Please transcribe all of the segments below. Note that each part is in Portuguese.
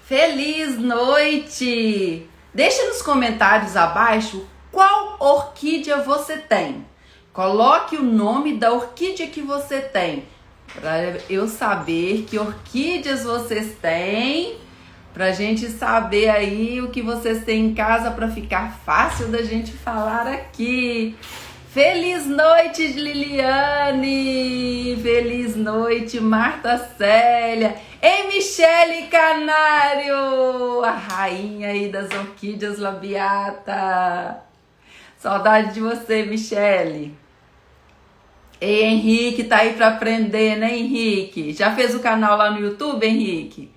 Feliz noite! Deixa nos comentários abaixo qual orquídea você tem. Coloque o nome da orquídea que você tem, para eu saber que orquídeas vocês têm, para a gente saber aí o que vocês têm em casa para ficar fácil da gente falar aqui. Feliz noite, Liliane! Feliz noite, Marta Célia! Ei, Michele Canário! A rainha aí das orquídeas labiata! Saudade de você, Michele! Ei, Henrique, tá aí para aprender, né, Henrique? Já fez o canal lá no YouTube, Henrique?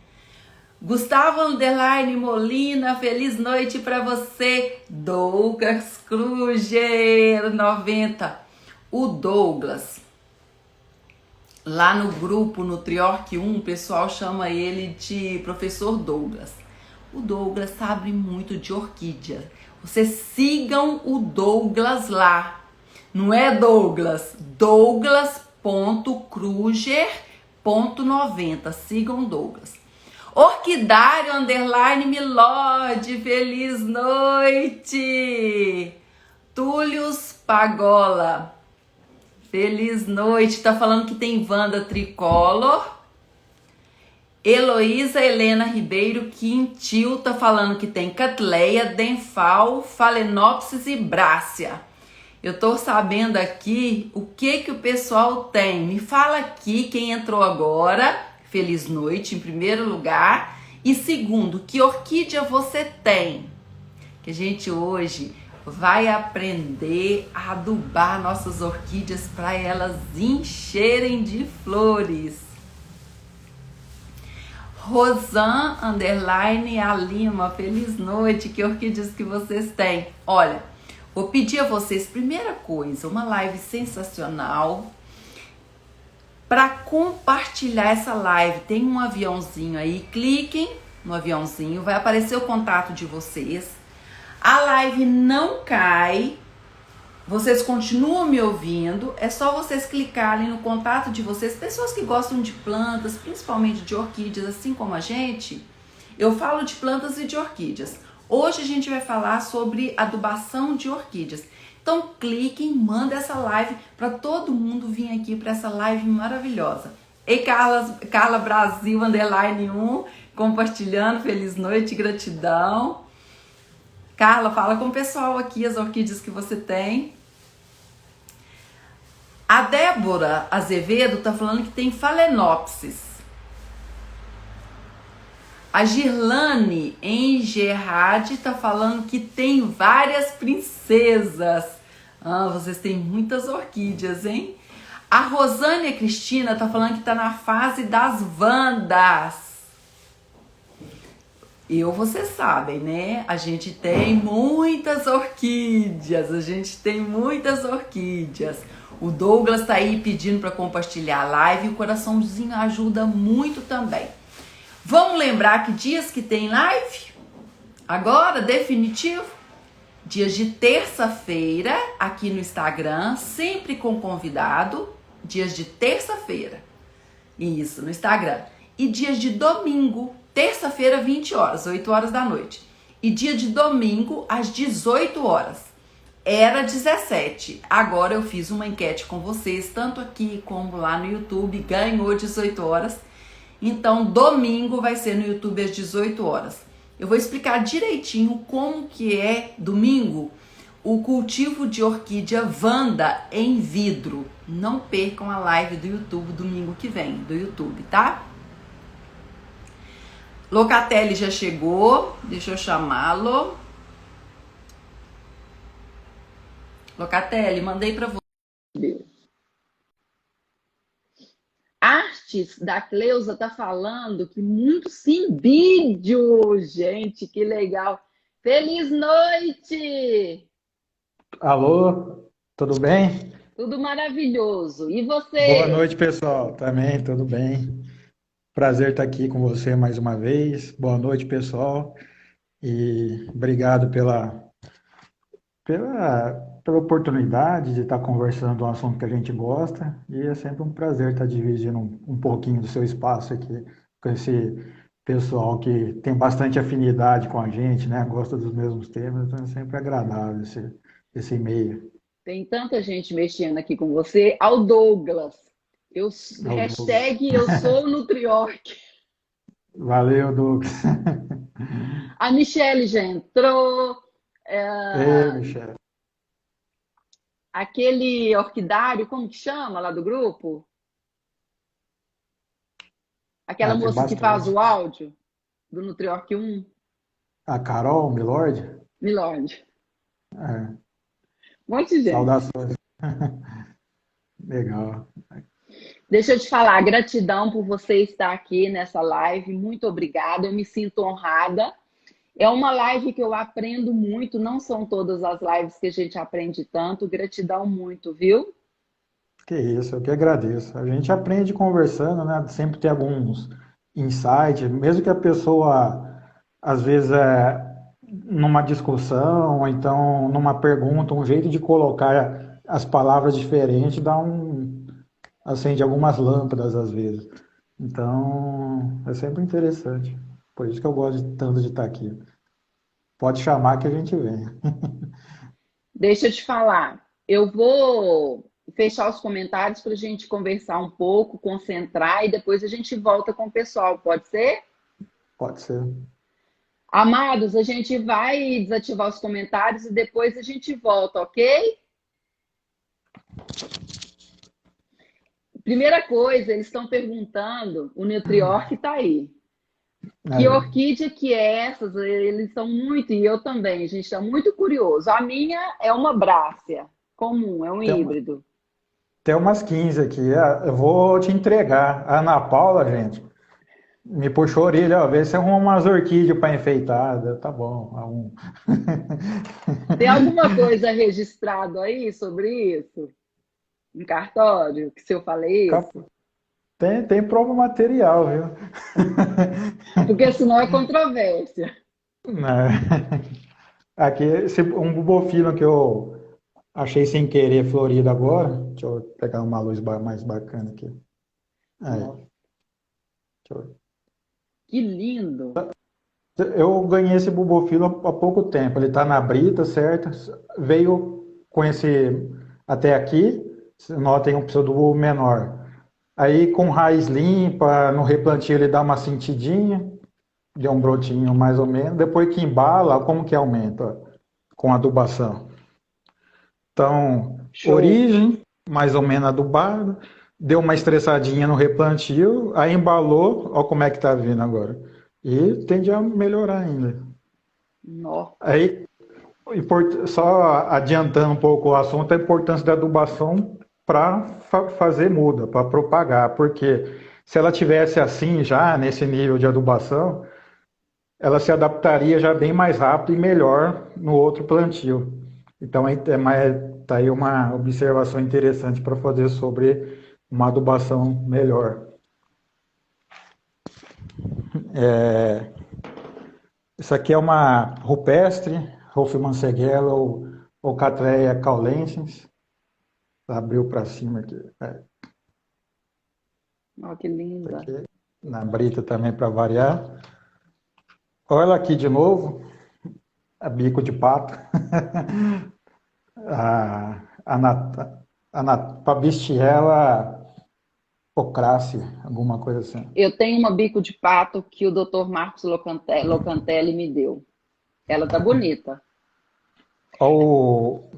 Gustavo Underline Molina, feliz noite para você. Douglas Kruger, 90. O Douglas, lá no grupo Nutriorg 1, o pessoal chama ele de Professor Douglas. O Douglas sabe muito de orquídea. Vocês sigam o Douglas lá. Não é Douglas, douglas.kruger.90. Sigam o Douglas. Orquidário Underline Milord, feliz noite! Túlios Pagola, feliz noite, tá falando que tem Wanda Tricolor. Heloísa Helena Ribeiro Quintil tá falando que tem Catleia, Denfal, Phalaenopsis e Brácia. Eu tô sabendo aqui o que o pessoal tem. Me fala aqui quem entrou agora. Feliz noite, em primeiro lugar. E segundo, que orquídea você tem? Que a gente hoje vai aprender a adubar nossas orquídeas para elas encherem de flores. Rosan Underline A Lima, feliz noite. Que orquídeas que vocês têm? Olha, vou pedir a vocês, primeira coisa, uma live sensacional. Para compartilhar essa live, tem um aviãozinho aí, cliquem no aviãozinho, vai aparecer o contato de vocês. A live não cai, vocês continuam me ouvindo, é só vocês clicarem no contato de vocês. Pessoas que gostam de plantas, principalmente de orquídeas, assim como a gente, eu falo de plantas e de orquídeas. Hoje a gente vai falar sobre adubação de orquídeas. Então cliquem, manda essa live para todo mundo vir aqui para essa live maravilhosa. Ei, Carla Brasil, Underline 1, compartilhando, feliz noite, gratidão. Carla, fala com o pessoal aqui as orquídeas que você tem. A Débora Azevedo tá falando que tem Phalaenopsis. A Girlane Engerrade tá falando que tem várias princesas. Vocês têm muitas orquídeas, hein? A Rosânia Cristina tá falando que tá na fase das Wandas. Vocês sabem, né? A gente tem muitas orquídeas. O Douglas tá aí pedindo para compartilhar a live e o coraçãozinho ajuda muito também. Vamos lembrar que dias que tem live? Agora, definitivo? Dias de terça-feira, aqui no Instagram, sempre com convidado. Dias de terça-feira. Isso, no Instagram. E dias de domingo, terça-feira, 20 horas, 8 horas da noite. E dia de domingo, às 18 horas. Era 17. Agora eu fiz uma enquete com vocês, tanto aqui como lá no YouTube. Ganhou 18 horas. Então, domingo vai ser no YouTube às 18 horas. Eu vou explicar direitinho como que é domingo o cultivo de orquídea Wanda em vidro. Não percam a live do YouTube domingo que vem, do YouTube, tá? Locatelli já chegou, deixa eu chamá-lo. Locatelli, mandei para você. Artes da Cleusa tá falando que muito sim vídeo, gente, que legal. Feliz noite! Alô, tudo bem? Tudo maravilhoso. E Boa você? noite, pessoal. Também, tudo bem? Prazer estar aqui com você mais uma vez. Boa noite, pessoal. E obrigado pela oportunidade de estar conversando um assunto que a gente gosta. E é sempre um prazer estar dividindo um pouquinho do seu espaço aqui com esse pessoal que tem bastante afinidade com a gente, né? Gosta dos mesmos temas, então é sempre agradável esse e-mail. Tem tanta gente mexendo aqui com você. Ao Douglas, eu, hashtag eu sou Nutriorg. Valeu, Douglas. A Michelle já entrou. Ei, É, Michel. aquele orquidário, como que chama lá do grupo? Aquela Ah, tem moça que faz bastante. o áudio do Nutriorg 1, A Carol, Milord? Milord. É, Um monte de gente. saudações. Legal. Deixa eu te falar, gratidão por você estar aqui nessa live. Muito obrigada, eu me sinto honrada. É uma live que eu aprendo muito, não são todas as lives que a gente aprende tanto. Gratidão muito, viu? Que isso, eu que agradeço. A gente aprende conversando, né? Sempre tem alguns insights, mesmo que a pessoa, às vezes, numa discussão, ou então numa pergunta, um jeito de colocar as palavras diferente acende algumas lâmpadas às vezes. Então, é sempre interessante. Por isso que eu gosto tanto de estar aqui. Pode chamar que a gente vem. Deixa eu te falar, eu vou fechar os comentários para a gente conversar um pouco, concentrar e depois a gente volta com o pessoal, pode ser? Pode ser. Amados, a gente vai desativar os comentários e depois a gente volta, ok? Primeira coisa, eles estão perguntando, o Nutriorg está aí. Que É, orquídea que é essas? Eles são muito, e eu também, a gente está muito curioso. A minha é uma brácia comum, é um tem uma- híbrido. tem umas 15 aqui. Eu vou te entregar. A Ana Paula, gente, me puxou a orelha, ó, vê se arruma umas orquídeas para enfeitar. Tá bom, arrumo. Tem alguma coisa registrado aí sobre isso? Em cartório, que se eu falei isso? Tem prova material, viu? Porque senão é controvérsia. Né? Aqui, um bubofilo que eu achei sem querer florido agora. Deixa eu pegar uma luz mais bacana aqui. Aí, Nossa, deixa eu que lindo! Eu ganhei esse bubofilo há pouco tempo. Ele está na brita, certo? Veio com esse até aqui. Notem um pseudo menor. Aí com raiz limpa, no replantio ele dá uma sentidinha, deu um brotinho mais ou menos. Depois que embala, como que aumenta? Com adubação. Então, Show! origem, mais ou menos adubada, deu uma estressadinha no replantio, aí embalou, olha como é que tá vindo agora. E tende a melhorar ainda. Nó. Aí, só adiantando um pouco o assunto, a importância da adubação para fazer muda, para propagar, porque se ela tivesse assim já, nesse nível de adubação, ela se adaptaria já bem mais rápido e melhor no outro plantio. Então, tá aí uma observação interessante para fazer sobre uma adubação melhor. Isso aqui é uma rupestre, Hoffmann Segela ou Cattleya caulensis. Abriu para cima aqui. Ó, que linda. Aqui na brita também para variar. Olha ela aqui de novo, a bico de pato. A Pabistiela ocrácea, alguma coisa assim. Eu tenho uma bico de pato que o Dr. Marcos Locantelli me deu. Ela tá bonita. Ou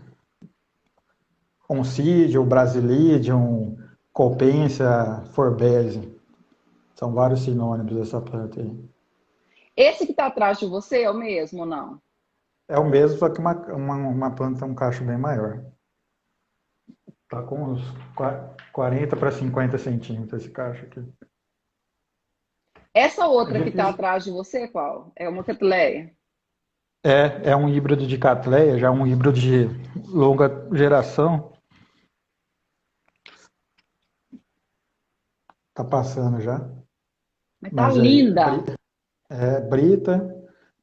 Oncidium, Brasilidium, Colpensia, Forbese. São vários sinônimos dessa planta aí. Esse que tá atrás de você é o mesmo ou não? É o mesmo, só que uma planta, um cacho bem maior. Tá com uns 40 para 50 centímetros esse cacho aqui. Essa É outra que tá difícil. atrás de você, qual? É uma catleia? É um híbrido de Cattleya, já um híbrido de longa geração. Tá passando já. Mas tá Mas aí, linda.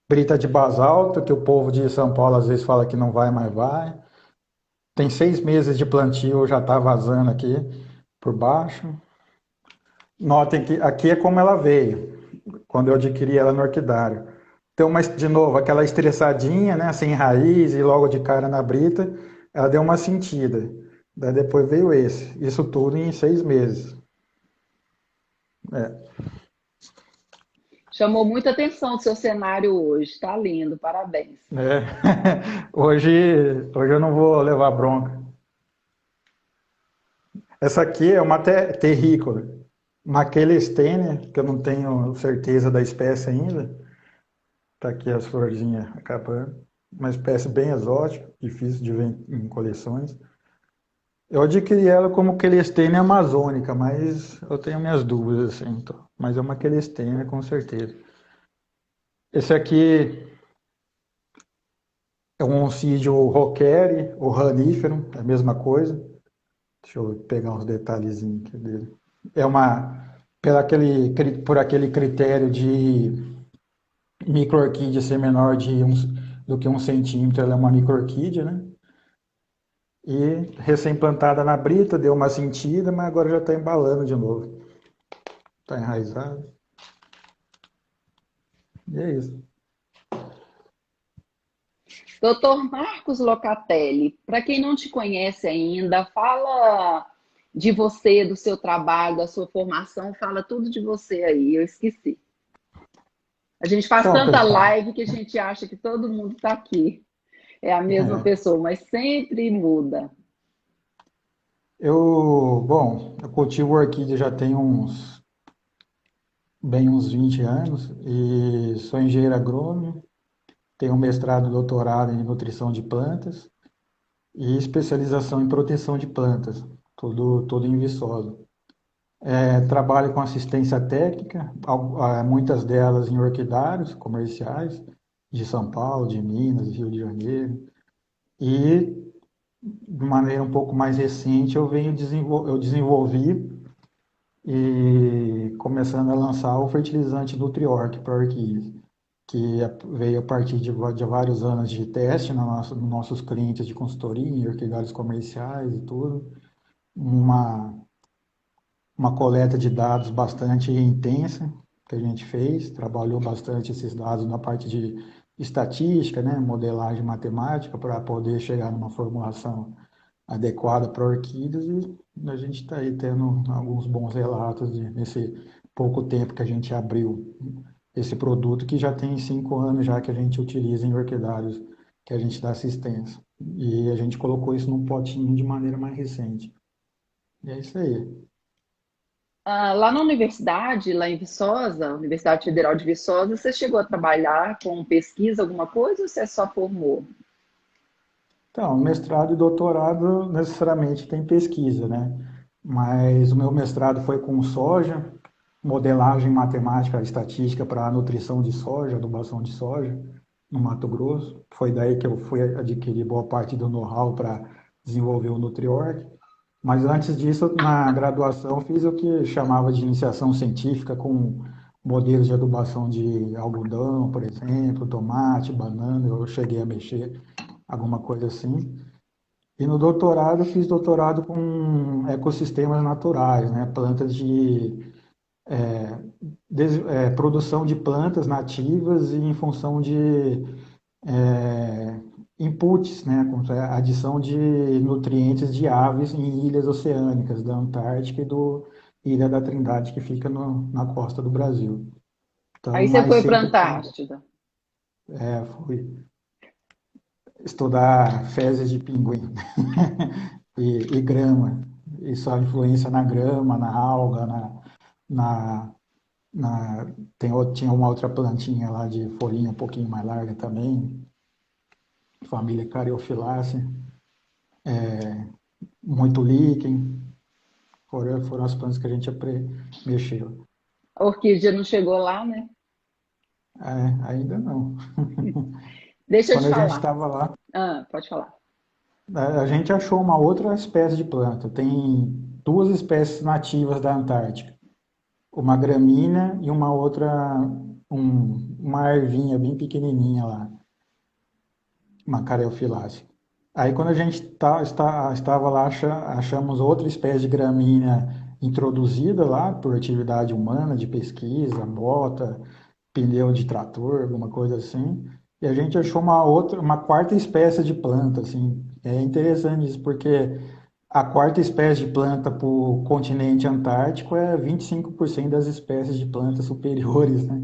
brita de basalto, que o povo de São Paulo às vezes fala que não vai, mas vai. Tem 6 meses de plantio, já tá vazando aqui por baixo. Notem que aqui é como ela veio. quando eu adquiri ela no orquidário. Então, mas, de novo, aquela estressadinha, né, sem raiz e logo de cara na brita, ela deu uma sentida. Daí depois veio esse. Isso tudo em 6 meses. É, Chamou muita atenção o seu cenário hoje. Tá lindo, parabéns. é. Hoje, hoje eu não vou levar bronca. Essa aqui é uma terrícola. Maquelestênia, que eu não tenho certeza da espécie ainda. Tá aqui as florzinhas acabando. Uma espécie bem exótica, difícil de ver em coleções. Eu adquiri ela como Quelestênia amazônica, mas eu tenho minhas dúvidas, assim, então. Mas é uma Quelestênia, com certeza. Esse aqui é um oncídio roquere, ou ranífero, é a mesma coisa. Deixa eu pegar uns detalhezinhos aqui dele. É uma, por aquele critério de micro-orquídea ser menor do que 1 centímetro, ela é uma micro-orquídea, né? E recém-plantada na brita, deu uma sentida, mas agora já está embalando de novo. Está enraizado. E é isso. Doutor Marcos Locatelli, para quem não te conhece ainda, fala de você, do seu trabalho, da sua formação, fala tudo de você aí, eu esqueci. A gente faz Então, tanta pessoal, live que a gente acha que todo mundo está aqui. É a mesma pessoa, mas sempre muda. eu cultivo orquídea já tem uns 20 anos e sou engenheiro agrônomo, tenho mestrado e doutorado em nutrição de plantas e especialização em proteção de plantas, tudo em Viçosa. Trabalho com assistência técnica, muitas delas em orquidários comerciais de São Paulo, de Minas, Rio de Janeiro. E de maneira um pouco mais recente eu desenvolvi e começando a lançar o fertilizante Nutriorc para orquídeas, que veio a partir de vários anos de teste nos nossos clientes de consultoria, em orquidários comerciais e tudo. Uma uma coleta de dados bastante intensa que a gente fez, trabalhou bastante esses dados na parte de estatística, né, modelagem matemática, para poder chegar numa formulação adequada para orquídeas e a gente está aí tendo alguns bons relatos nesse pouco tempo que a gente abriu esse produto, que já tem 5 anos já que a gente utiliza em orquidários, que a gente dá assistência. E a gente colocou isso num potinho de maneira mais recente. E é isso aí. Lá na universidade, lá em Viçosa, Universidade Federal de Viçosa, você chegou a trabalhar com pesquisa, alguma coisa, ou você só formou? Então, mestrado e doutorado necessariamente tem pesquisa, né? Mas o meu mestrado foi com soja, modelagem matemática, estatística para a nutrição de soja, adubação de soja, no Mato Grosso. Foi daí que eu fui adquirir boa parte do know-how para desenvolver o NutriOrg. Mas antes disso, na graduação, fiz o que chamava de iniciação científica com modelos de adubação de algodão, por exemplo, tomate, banana, eu cheguei a mexer alguma coisa assim. E no doutorado, fiz doutorado com ecossistemas naturais, né? Plantas produção de plantas nativas e em função de é, inputs, né? Com a adição de nutrientes de aves em ilhas oceânicas da Antártica e do Ilha da Trindade, que fica na costa do Brasil. Então, Aí você mas foi para a sempre Antártida. fui estudar fezes de pinguim e grama, e sua influência na grama, na alga, na, tinha uma outra plantinha lá de folhinha um pouquinho mais larga também, família Caryophyllaceae, muito líquen, foram as plantas que a gente mexeu. A orquídea não chegou lá, né? Ainda não. Deixa eu Quando te a gente falar. estava lá, Pode falar. a gente achou uma outra espécie de planta. Tem duas espécies nativas da Antártica. Uma gramínea e uma outra, uma ervinha bem pequenininha lá, uma careofilácea. Aí quando a gente estava lá, achamos outra espécie de gramínea introduzida lá por atividade humana, de pesquisa, bota, pneu de trator, alguma coisa assim. E a gente achou uma quarta espécie de planta, assim. É interessante isso, porque a quarta espécie de planta para o continente antártico é 25% das espécies de plantas superiores, né?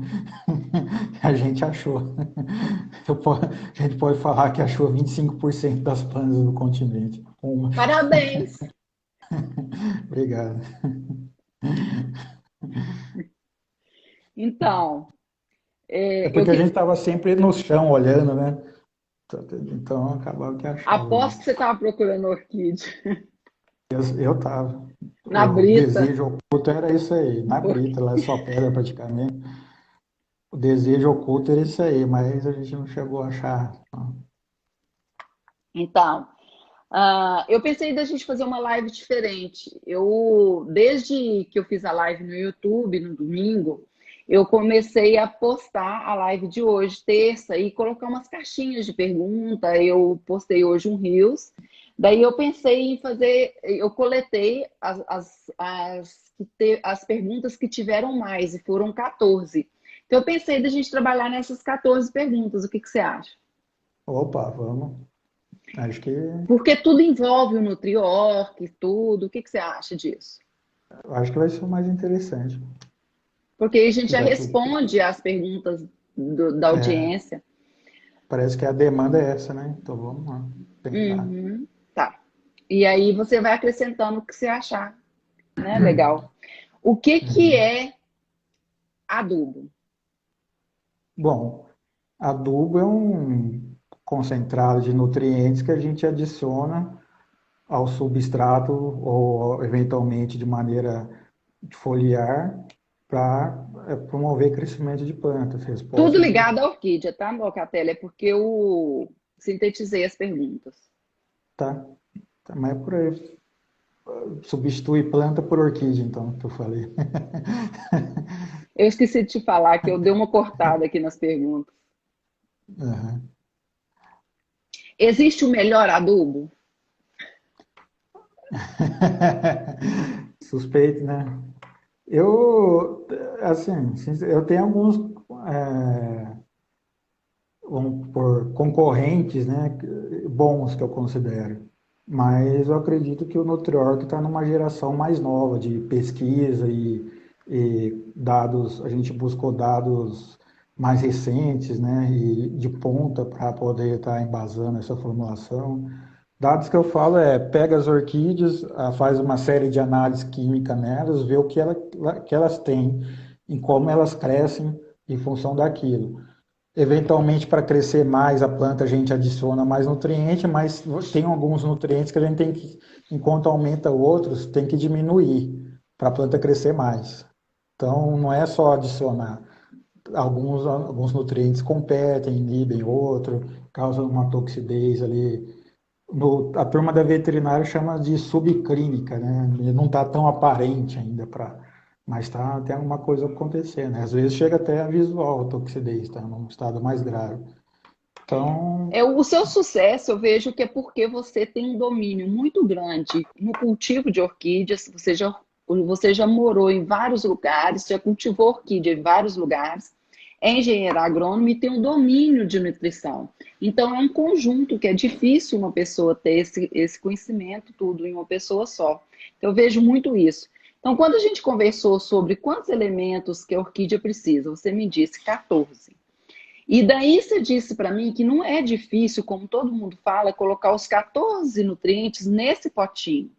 A gente achou. A gente pode falar que achou 25% das plantas do continente. Uma. Parabéns! Obrigado. Então, É eu porque a gente estava sempre no chão olhando, né? Então acabava que achava aposto que mesmo. você estava procurando orquídea Eu tava. na O brita. desejo oculto era isso aí, na brita, lá é só pedra praticamente. O desejo oculto era isso aí, mas a gente não chegou a achar. Não. Então, eu pensei da gente fazer uma live diferente. Desde que eu fiz a live no YouTube no domingo, eu comecei a postar a live de hoje, terça, e colocar umas caixinhas de pergunta. Eu postei hoje um Reels. Daí eu pensei em fazer, eu coletei as perguntas que tiveram mais, e foram 14. Então eu pensei da gente trabalhar nessas 14 perguntas. O que que você acha? Opa, vamos. Acho que, Porque tudo envolve o Nutriorg, tudo. O que que você acha disso? acho que vai ser o mais interessante. Porque aí a gente já Já que responde às perguntas da é, audiência. parece que a demanda é essa, né? Então vamos lá, tentar. Uhum, tá. E aí você vai acrescentando o que você achar, né? Legal. O que que Uhum. é adubo? Bom, adubo é um concentrado de nutrientes que a gente adiciona ao substrato ou eventualmente de maneira foliar para promover crescimento de plantas, Tudo resposta de. ligado à orquídea, tá, Locatelli? É porque eu sintetizei as perguntas. Tá, tá, mas é por aí. Substitui planta por orquídea, então, que eu falei. Eu esqueci de te falar que eu dei uma cortada aqui nas perguntas. Aham. Existe o melhor adubo? Suspeito, né? Eu, assim, eu tenho alguns, é, vamos por concorrentes, né, bons que eu considero. Mas eu acredito que o Nutriorg está numa geração mais nova de pesquisa e dados, a gente buscou dados mais recentes, né, e de ponta para poder estar embasando essa formulação. Dados que eu falo é, pega as orquídeas, faz uma série de análises químicas nelas, vê o que elas têm, em como elas crescem em função daquilo. Eventualmente, para crescer mais a planta, a gente adiciona mais nutriente, mas tem alguns nutrientes que a gente tem que, enquanto aumenta outros, tem que diminuir para a planta crescer mais. Então, não é só adicionar. Alguns nutrientes competem, inibem outro, causam uma toxidez ali. A turma da veterinária chama de subclínica, né? Não está tão aparente ainda para, mas tá, tem alguma coisa acontecendo, né? Às vezes chega até a visual a toxidez, está num estado mais grave. Então, O seu sucesso, eu vejo que é porque você tem um domínio muito grande no cultivo de orquídeas. Você já morou em vários lugares, já cultivou orquídea em vários lugares, é engenheiro agrônomo e tem um domínio de nutrição. Então, é um conjunto que é difícil uma pessoa ter esse conhecimento tudo em uma pessoa só. Então, eu vejo muito isso. Então, quando a gente conversou sobre quantos elementos que a orquídea precisa, você me disse 14. E daí você disse para mim que não é difícil, como todo mundo fala, colocar os 14 nutrientes nesse potinho.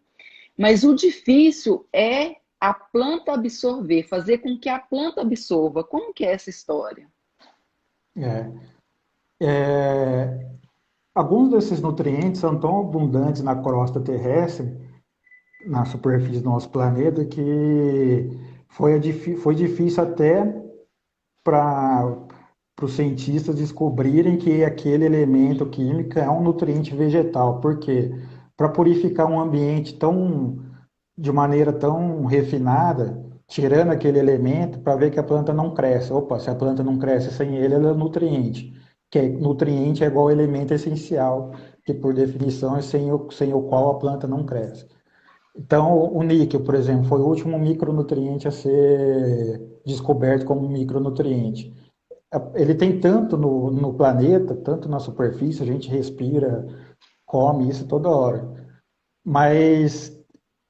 Mas o difícil é a planta absorver, fazer com que a planta absorva. Como que é essa história? é, é, alguns desses nutrientes são tão abundantes na crosta terrestre, na superfície do nosso planeta, que foi difícil até para os cientistas descobrirem que aquele elemento químico é um nutriente vegetal. Por quê? Para purificar um ambiente de maneira tão refinada, tirando aquele elemento para ver que a planta não cresce. Opa, se a planta não cresce sem ele, ela é nutriente. Nutriente é igual ao elemento essencial, que por definição é sem o qual a planta não cresce. Então, o níquel, por exemplo, foi o último micronutriente a ser descoberto como micronutriente. Ele tem tanto no planeta, tanto na superfície, a gente respira, come isso toda hora. Mas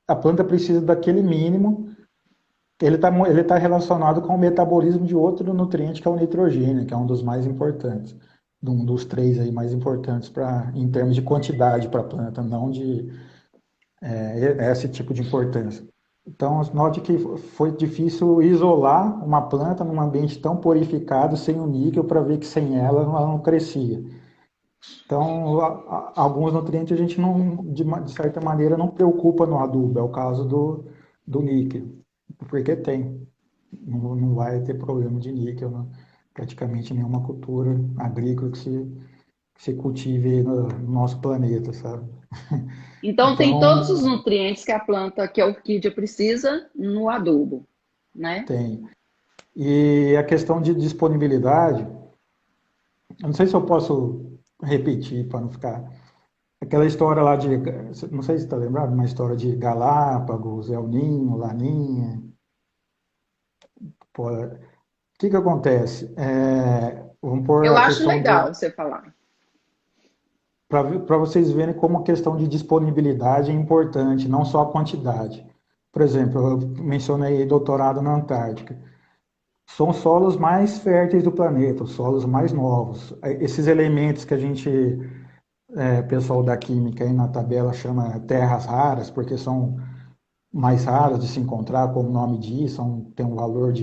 a planta precisa daquele mínimo. Ele tá relacionado com o metabolismo de outro nutriente, que é o nitrogênio, que é um dos mais importantes. Um dos três aí mais importantes em termos de quantidade para a planta, não de esse tipo de importância. Então, note que foi difícil isolar uma planta num ambiente tão purificado sem o níquel para ver que sem ela não crescia. Então, alguns nutrientes a gente não, de certa maneira, não preocupa no adubo. É o caso do níquel, porque tem. Não vai ter problema de níquel, né? Praticamente nenhuma cultura agrícola que se cultive no nosso planeta, sabe? Então, tem todos os Então, nutrientes que a planta, que a orquídea precisa no adubo, né? tem. E a questão de disponibilidade, eu não sei se eu posso repetir para não ficar. Aquela história lá de, não sei se está lembrado, uma história de Galápagos, El Ninho, Laninha. Pô, o que que acontece? Vamos pôr Eu a acho questão legal você falar. para vocês verem como a questão de disponibilidade é importante, não só a quantidade. Por exemplo, eu mencionei doutorado na Antártica. São os solos mais férteis do planeta, os solos mais novos. Esses elementos que a gente, pessoal da química aí na tabela chama terras raras, porque são mais raras de se encontrar, como o nome diz, tem um valor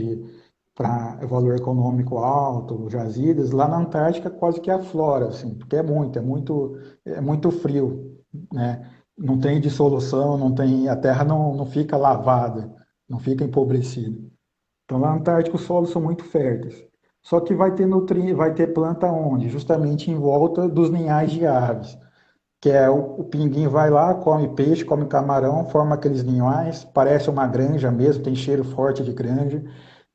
valor econômico alto, jazidas. Lá na Antártica quase que aflora, assim, porque é muito frio, né? Não tem dissolução, não tem, a terra não fica lavada, não fica empobrecida. Então, lá na Antártica, os solos são muito férteis. Só que vai ter planta onde? Justamente em volta dos ninhais de aves. Que é o pinguim vai lá, come peixe, come camarão, forma aqueles ninhais, parece uma granja mesmo, tem cheiro forte de granja.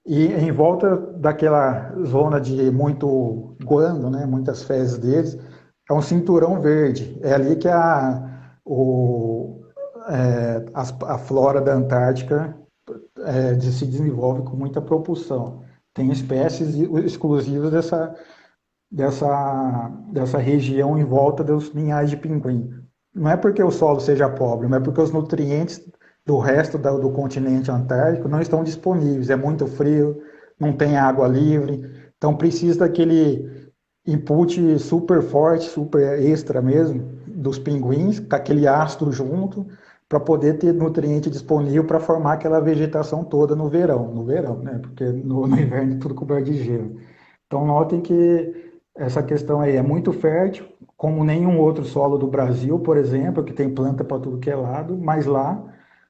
E em volta daquela zona de muito guano, né, muitas fezes deles, é um cinturão verde. É ali que a flora da Antártica se desenvolve com muita propulsão. Tem espécies exclusivas dessa região em volta dos linhares de pinguim. Não é porque o solo seja pobre, mas é porque os nutrientes do resto do continente antártico não estão disponíveis. É muito frio, não tem água livre, então precisa daquele input super forte, super extra mesmo, dos pinguins, com aquele ácido junto, para poder ter nutriente disponível para formar aquela vegetação toda no verão, né? Porque no inverno é tudo coberto de gelo. Então notem que essa questão aí é muito fértil, como nenhum outro solo do Brasil, por exemplo, que tem planta para tudo que é lado, mas lá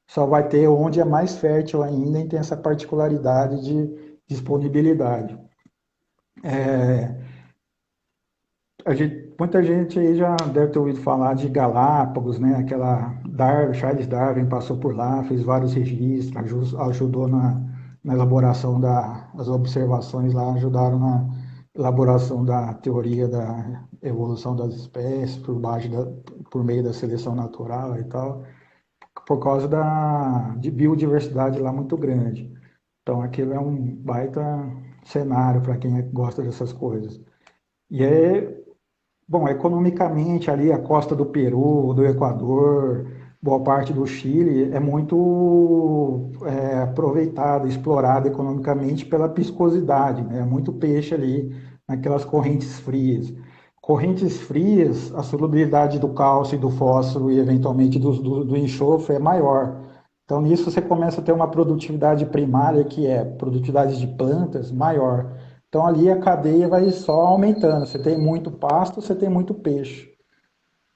só vai ter onde é mais fértil ainda e tem essa particularidade de disponibilidade. Muita gente aí já deve ter ouvido falar de Galápagos, né? Charles Darwin passou por lá, fez vários registros, ajudou na elaboração das observações lá, ajudaram na elaboração da teoria da evolução das espécies por meio da seleção natural e tal, por causa de biodiversidade lá muito grande. Então aquilo é um baita cenário para quem gosta dessas coisas. E bom, economicamente ali a costa do Peru, do Equador, boa parte do Chile é muito aproveitada, explorada economicamente pela piscosidade, né? Muito peixe ali naquelas correntes frias. Correntes frias, a solubilidade do cálcio e do fósforo e eventualmente do enxofre é maior. Então nisso você começa a ter uma produtividade primária que é produtividade de plantas maior. Então ali a cadeia vai só aumentando. Você tem muito pasto, você tem muito peixe.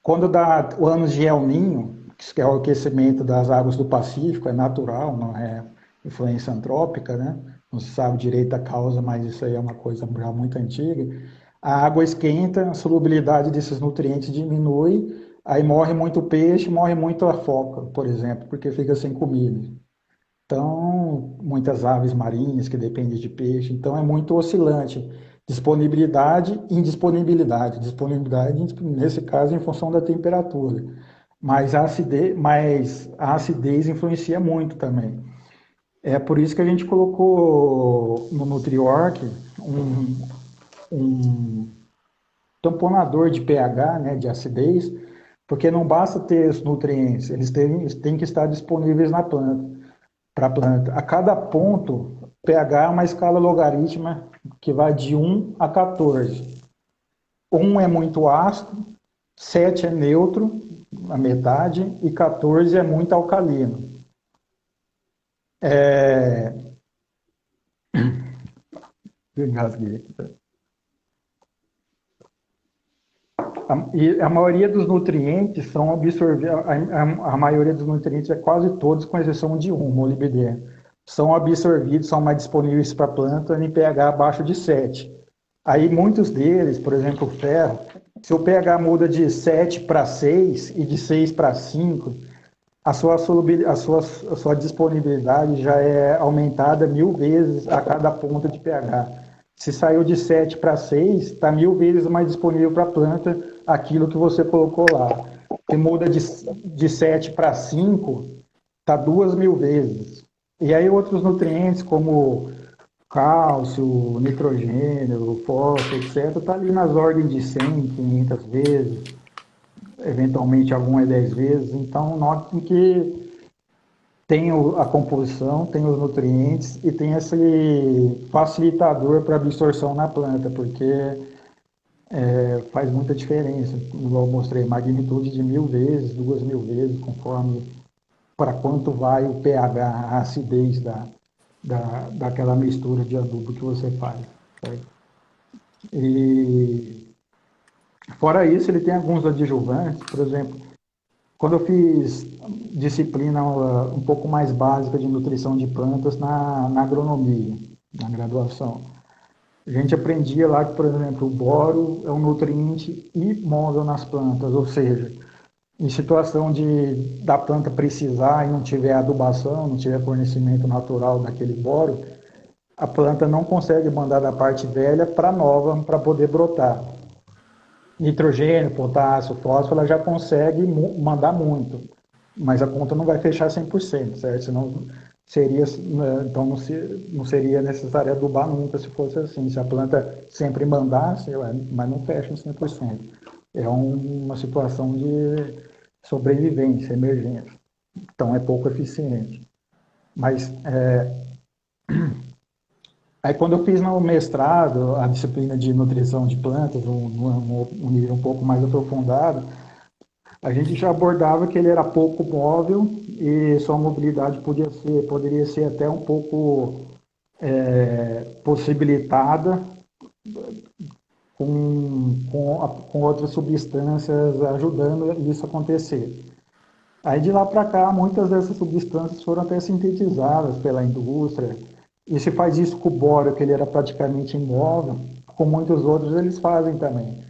Quando dá o ano de El Ninho, que é o aquecimento das águas do Pacífico, é natural, não é influência antrópica, né? Não se sabe direito a causa, mas isso aí é uma coisa já muito antiga. A água esquenta, a solubilidade desses nutrientes diminui, aí morre muito peixe, morre muito a foca, por exemplo, porque fica sem comida. Então, muitas aves marinhas que dependem de peixe. Então, é muito oscilante. Disponibilidade e indisponibilidade. Disponibilidade, nesse caso, em função da temperatura. mas a acidez influencia muito também. É por isso que a gente colocou no Nutriorg um tamponador de pH, né, de acidez, porque não basta ter os nutrientes, eles têm que estar disponíveis na planta, para a planta. A cada ponto, pH é uma escala logarítmica que vai de 1 a 14. 1 é muito ácido, 7 é neutro, a metade, e 14 é muito alcalino. Engasguei aqui. E a maioria dos nutrientes são absorvidos, a maioria dos nutrientes é quase todos, com exceção de um, molibdênio, são absorvidos, são mais disponíveis para a planta em pH abaixo de 7. Aí muitos deles, por exemplo, o ferro, se o pH muda de 7 para 6 e de 6 para 5, a sua disponibilidade já é aumentada 1000 vezes a cada ponto de pH. Se saiu de 7 para 6, está 1000 vezes mais disponível para a planta aquilo que você colocou lá. Se muda de 7 para 5, está 2000 vezes. E aí outros nutrientes, como cálcio, nitrogênio, fósforo, etc., está ali nas ordens de 100, 500 vezes, eventualmente algum é 10 vezes. Então, notem que tem a composição, tem os nutrientes e tem esse facilitador para absorção na planta, porque faz muita diferença. Igual eu mostrei, magnitude de 1000 vezes, 2000 vezes, conforme para quanto vai o pH, a acidez daquela mistura de adubo que você faz. Certo? E fora isso, ele tem alguns adjuvantes, por exemplo, quando eu fiz disciplina um pouco mais básica de nutrição de plantas na agronomia, na graduação, a gente aprendia lá que, por exemplo, o boro é um nutriente imóvel nas plantas, ou seja, em situação da planta precisar e não tiver adubação, não tiver fornecimento natural daquele boro, a planta não consegue mandar da parte velha para a nova para poder brotar. Nitrogênio, potássio, fósforo, ela já consegue mandar muito, mas a conta não vai fechar 100%, certo? Senão então não seria necessário adubar nunca se fosse assim. Se a planta sempre mandasse, mas não fecha em 100%. É uma situação de sobrevivência, emergência. Então é pouco eficiente. Mas aí quando eu fiz no mestrado a disciplina de nutrição de plantas, um nível um pouco mais aprofundado, a gente já abordava que ele era pouco móvel e sua mobilidade poderia ser até um pouco possibilitada com outras substâncias ajudando isso a acontecer. Aí de lá para cá, muitas dessas substâncias foram até sintetizadas pela indústria, e se faz isso com o boro, que ele era praticamente imóvel, com muitos outros eles fazem também.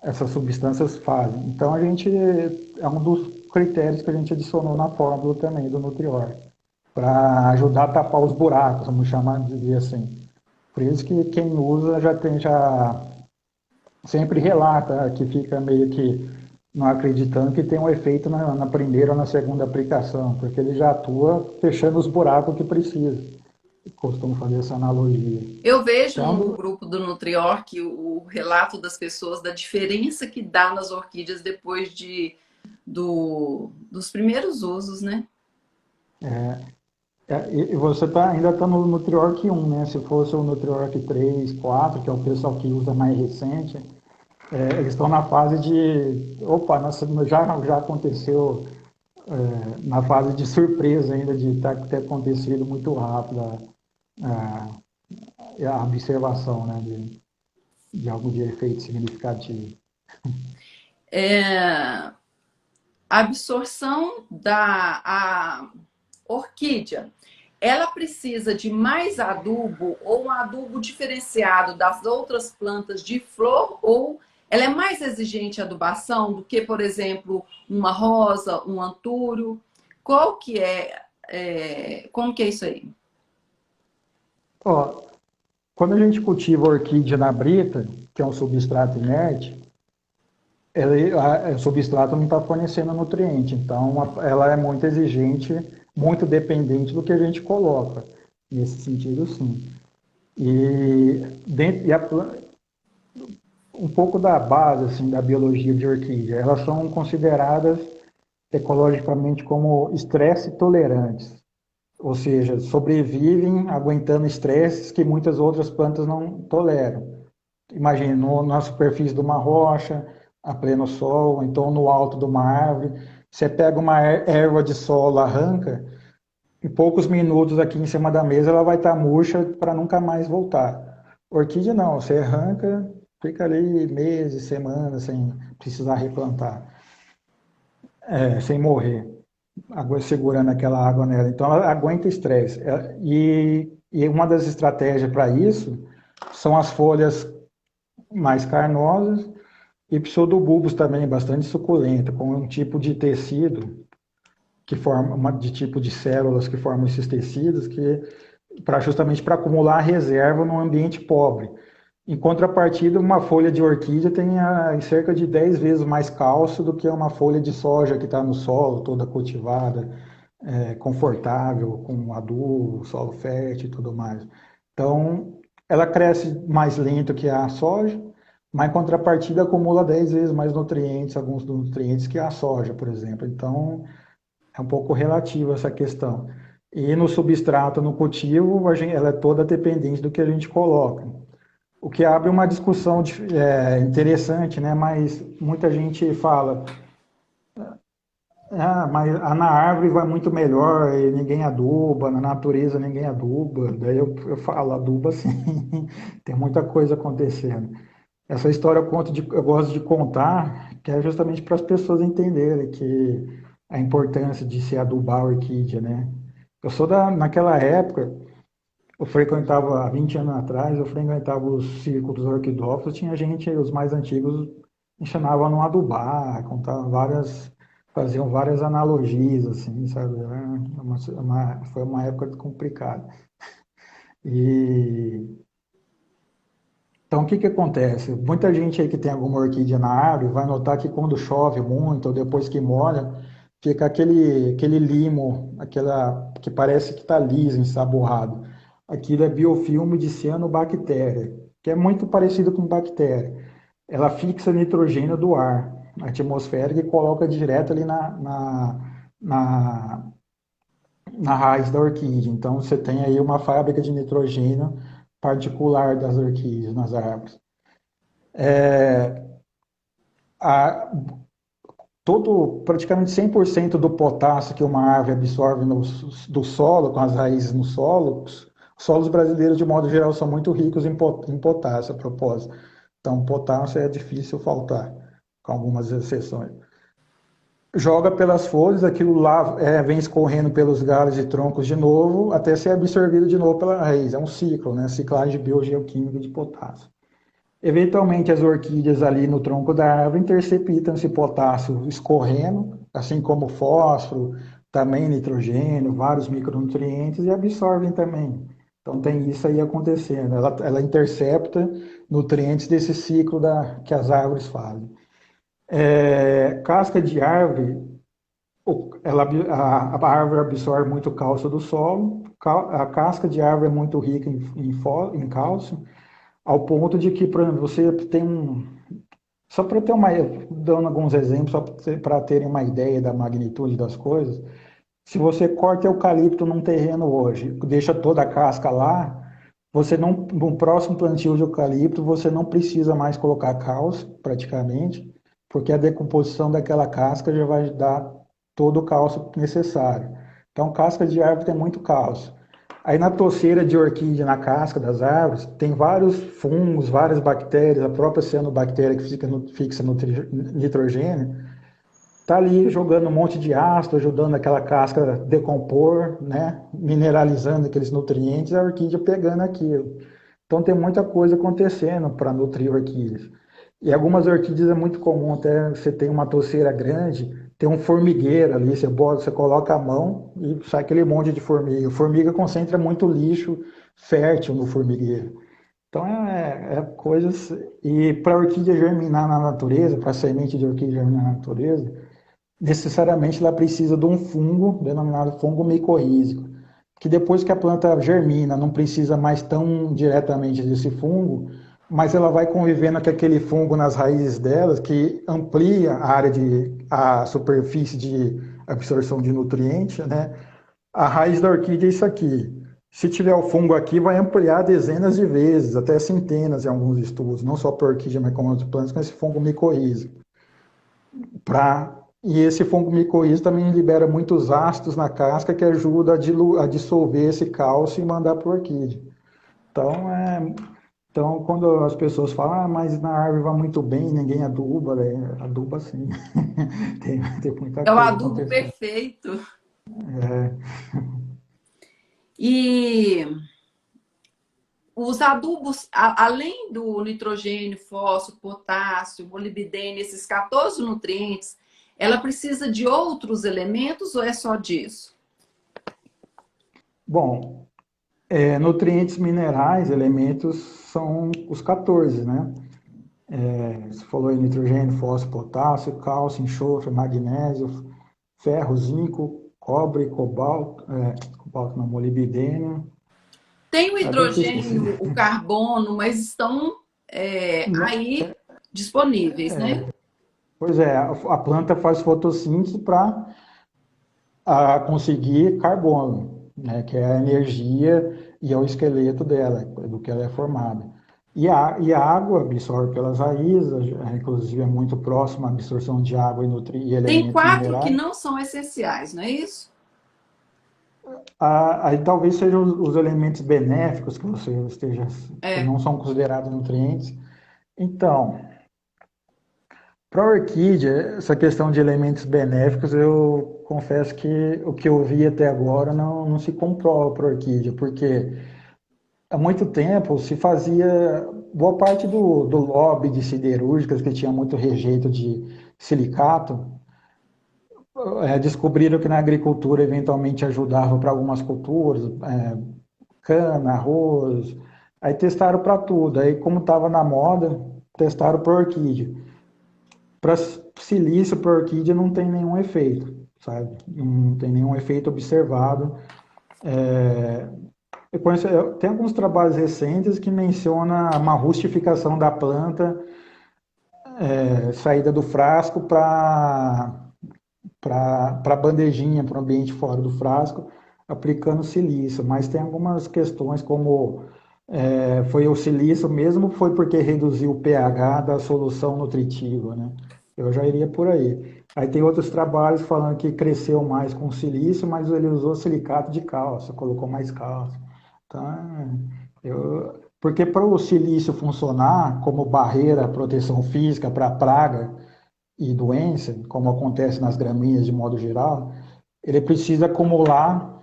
Essas substâncias fazem. Então é um dos critérios que a gente adicionou na fórmula também do Nutrior, para ajudar a tapar os buracos, vamos chamar de dizer assim. Por isso que quem usa já sempre relata que fica meio que não acreditando que tem um efeito na primeira ou na segunda aplicação, porque ele já atua fechando os buracos que precisa. Costumo fazer essa analogia. Eu vejo Então, no grupo do Nutriorg o relato das pessoas da diferença que dá nas orquídeas depois dos primeiros usos, né? E você ainda está no Nutriorg 1, né? Se fosse o Nutriorg 3, 4, que é o pessoal que usa mais recente, eles estão na fase de... Opa, já aconteceu na fase de surpresa ainda, de ter acontecido muito rápido a observação, né, de algo de efeito significativo. A absorção a orquídea, ela precisa de mais adubo ou um adubo diferenciado das outras plantas de flor, ou ela é mais exigente a adubação do que, por exemplo, uma rosa, um antúrio? Qual que como que é isso aí? Ó, quando a gente cultiva orquídea na brita, que é um substrato inerte, o substrato não está fornecendo nutriente, então ela é muito exigente, muito dependente do que a gente coloca. Nesse sentido, sim. E, dentro, e a, um pouco da base assim, da biologia de orquídea, elas são consideradas ecologicamente como estresse tolerantes, ou seja, sobrevivem aguentando estresses que muitas outras plantas não toleram. Imagine, na superfície de uma rocha, a pleno sol, então no alto de uma árvore, você pega uma erva de solo, arranca, em poucos minutos aqui em cima da mesa ela vai estar murcha para nunca mais voltar. Orquídea não, você arranca, fica ali meses, semanas sem precisar replantar, sem morrer, segurando aquela água nela. Então ela aguenta estresse. E uma das estratégias para isso são as folhas mais carnosas e pseudobulbos também, bastante suculenta, com um tipo de tecido que forma, de tipo de células que formam esses tecidos, que justamente para acumular reserva num ambiente pobre. Em contrapartida, uma folha de orquídea tem cerca de 10 vezes mais cálcio do que uma folha de soja que está no solo, toda cultivada, confortável, com adubo, solo fértil e tudo mais. Então, ela cresce mais lento que a soja, mas em contrapartida acumula 10 vezes mais nutrientes, alguns dos nutrientes que a soja, por exemplo. Então, é um pouco relativo essa questão. E no substrato, no cultivo, ela é toda dependente do que a gente coloca. O que abre uma discussão interessante, né? Mas muita gente fala, mas na árvore vai muito melhor, e ninguém aduba, na natureza ninguém aduba. Daí eu falo, aduba sim, tem muita coisa acontecendo. Essa história eu gosto de contar, que é justamente para as pessoas entenderem que a importância de se adubar a orquídea, né? Naquela época, eu frequentava, há 20 anos atrás, eu frequentava os círculos orquidófilos, tinha gente, os mais antigos, ensinavam a não adubar, contavam faziam várias analogias, assim, sabe? Foi uma época complicada. E então, o que que acontece? Muita gente aí que tem alguma orquídea na árvore vai notar que quando chove muito ou depois que molha, fica aquele limo, aquela que parece que está liso, ensaboado. Aquilo é biofilme de cianobactéria, que é muito parecido com bactéria. Ela fixa nitrogênio do ar atmosférico e coloca direto ali na, na raiz da orquídea. Então, você tem aí uma fábrica de nitrogênio particular das orquídeas nas árvores. A, praticamente 100% do potássio que uma árvore absorve do solo, com as raízes no solo, os solos brasileiros, de modo geral, são muito ricos em potássio, a propósito. Então, potássio é difícil faltar, com algumas exceções. Joga pelas folhas, aquilo lá vem escorrendo pelos galhos e troncos de novo, até ser absorvido de novo pela raiz. É um ciclo, né? Ciclagem biogeoquímica de potássio. Eventualmente, as orquídeas ali no tronco da árvore interceptam esse potássio escorrendo, assim como fósforo, também nitrogênio, vários micronutrientes, e absorvem também. Então, tem isso aí acontecendo. Ela intercepta nutrientes desse ciclo que as árvores fazem. Casca de árvore, a árvore absorve muito cálcio do solo, a casca de árvore é muito rica em cálcio, ao ponto de que, por exemplo, você tem um. Só para ter dando alguns exemplos, só para terem uma ideia da magnitude das coisas, se você corta eucalipto num terreno hoje, deixa toda a casca lá, você não, no próximo plantio de eucalipto, você não precisa mais colocar cálcio, praticamente, porque a decomposição daquela casca já vai dar todo o cálcio necessário. Então, casca de árvore tem muito cálcio. Aí na toceira de orquídea, na casca das árvores, tem vários fungos, várias bactérias, a própria cianobactéria que fixa no nitrogênio, está ali jogando um monte de ácido, ajudando aquela casca a decompor, né? Mineralizando aqueles nutrientes, a orquídea pegando aquilo. Então tem muita coisa acontecendo para nutrir orquídeas. E algumas orquídeas é muito comum, até você tem uma toceira grande, tem um formigueiro ali, você coloca a mão e sai aquele monte de formiga. A formiga concentra muito lixo fértil no formigueiro. Então é coisas. E para a orquídea germinar na natureza, para a semente de orquídea germinar na natureza, necessariamente ela precisa de um fungo, denominado fungo micorrízico, que depois que a planta germina, não precisa mais tão diretamente desse fungo, mas ela vai convivendo com aquele fungo nas raízes delas, que amplia a superfície de absorção de nutrientes, né? A raiz da orquídea é isso aqui. Se tiver o fungo aqui, vai ampliar dezenas de vezes, até centenas em alguns estudos, não só para orquídea, mas como outras plantas, com esse fungo micorrízico. E esse fungo micorrízico também libera muitos ácidos na casca que ajuda a dissolver esse cálcio e mandar para a orquídea. Então, quando as pessoas falam, mas na árvore vai muito bem, ninguém aduba, né? Aduba sim. tem muita É o coisa adubo acontecendo. perfeito. É, E os adubos, além do nitrogênio, fósforo, potássio, molibdênio, esses 14 nutrientes, ela precisa de outros elementos ou é só disso? bom, nutrientes minerais, elementos, são os 14, né? Você falou aí nitrogênio, fósforo, potássio, cálcio, enxofre, magnésio, ferro, zinco, cobre, cobalto não, molibdênio. Tem o Agora que eu esqueci. hidrogênio, o carbono, mas estão aí disponíveis, né? Pois é, a planta faz fotossíntese para conseguir carbono, né, que é a energia e é o esqueleto dela, do que ela é formada. E a água absorve pelas raízes, inclusive é muito próxima a absorção de água e Tem elementos 4 que minerais. não são essenciais, não é isso? Aí talvez sejam os elementos benéficos que você esteja, que É. não são considerados nutrientes. Então, para a orquídea, essa questão de elementos benéficos, eu confesso que o que eu vi até agora não se comprova para a orquídea, porque há muito tempo se fazia boa parte do lobby de siderúrgicas que tinha muito rejeito de silicato, descobriram que na agricultura eventualmente ajudava para algumas culturas, cana, arroz, aí testaram para tudo, aí como estava na moda, testaram para orquídea. Para silício, para orquídea não tem nenhum efeito, sabe? Não tem nenhum efeito observado. Tem alguns trabalhos recentes que mencionam uma rustificação da planta, saída do frasco para a bandejinha, para o ambiente fora do frasco, aplicando silício. Mas tem algumas questões como foi o silício mesmo, foi porque reduziu o pH da solução nutritiva, né? Eu já iria por aí. Aí tem outros trabalhos falando que cresceu mais com silício, mas ele usou silicato de cálcio, colocou mais cálcio. Então, porque para o silício funcionar como barreira, proteção física para praga e doença, como acontece nas gramíneas de modo geral, ele precisa acumular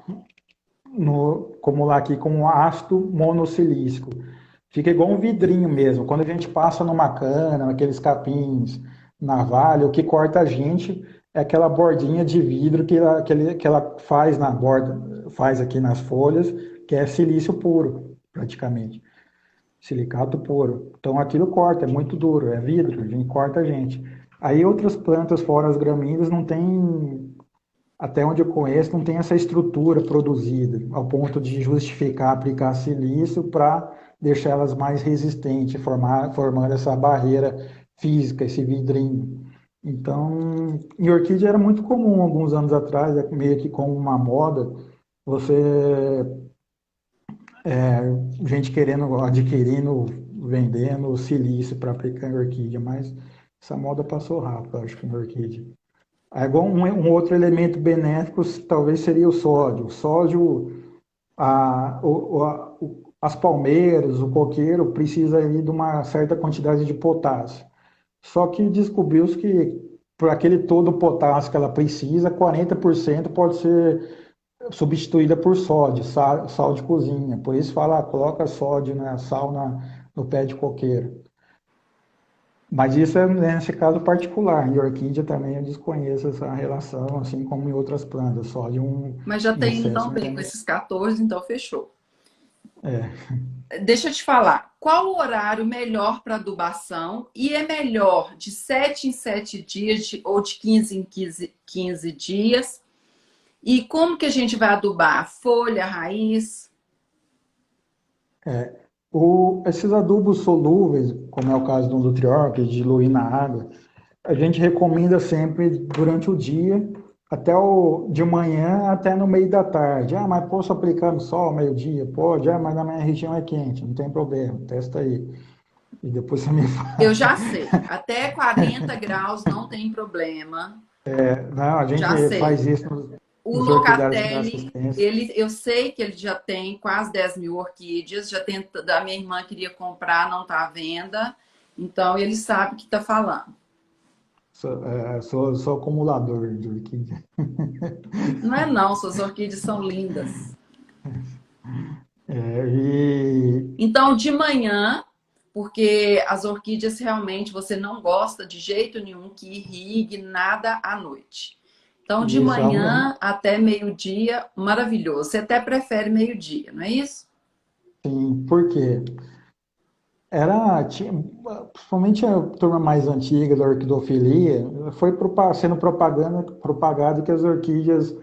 aqui com um ácido monossilícico. Fica igual um vidrinho mesmo. Quando a gente passa numa cana, naqueles capins, navalha, o que corta a gente é aquela bordinha de vidro que ela faz na borda, faz aqui nas folhas, que é silício puro, praticamente. Silicato puro. Então aquilo corta, é muito duro, é vidro, a gente corta a gente. Aí outras plantas fora as gramíneas não tem, até onde eu conheço, não tem essa estrutura produzida, ao ponto de justificar aplicar silício para deixar elas mais resistentes, formando essa barreira física, esse vidrinho. Então, em orquídea era muito comum alguns anos atrás, meio que como uma moda, você gente adquirindo, vendendo silício para aplicar em orquídea, mas essa moda passou rápido, acho que em orquídea. Aí, igual um outro elemento benéfico talvez seria o sódio. O sódio, as palmeiras, o coqueiro precisa aí de uma certa quantidade de potássio. Só que descobriu-se que por aquele todo potássio que ela precisa, 40% pode ser substituída por sódio, sal de cozinha. Por isso fala, coloca sódio, né, sal no pé de coqueiro. Mas isso é nesse caso particular. Em orquídea também eu desconheço essa relação, assim como em outras plantas. Sódio Mas já em tem excesso então não bem tem. com esses 14, então fechou. É, Deixa eu te falar, qual o horário melhor para adubação? E é melhor de 7 em 7 dias ou de 15 em 15 dias? E como que a gente vai adubar? Folha, raiz? esses adubos solúveis, como é o caso do Nutrior, que diluir na água, a gente recomenda sempre durante o dia, até de manhã até no meio da tarde. Ah, mas posso aplicar no sol, meio-dia? Pode. Ah, mas na minha região é quente, não tem problema, testa aí. E depois você me Eu fala. já sei, até 40 graus não tem problema, Não, a já gente sei. faz isso O nos orquidários de Locatelli, assistência. eu sei que ele já tem quase 10 mil orquídeas, já tem, da minha irmã queria comprar, não está à venda, então ele sabe o que está falando. Sou acumulador de orquídea. Não é não, suas orquídeas são lindas. E Então, de manhã, porque as orquídeas realmente você não gosta de jeito nenhum que irrigue nada à noite. Então, de isso, manhã até meio-dia, maravilhoso. Você até prefere meio-dia, não é isso? sim, por quê? Principalmente a turma mais antiga da orquidofilia, foi sendo propagado que as orquídeas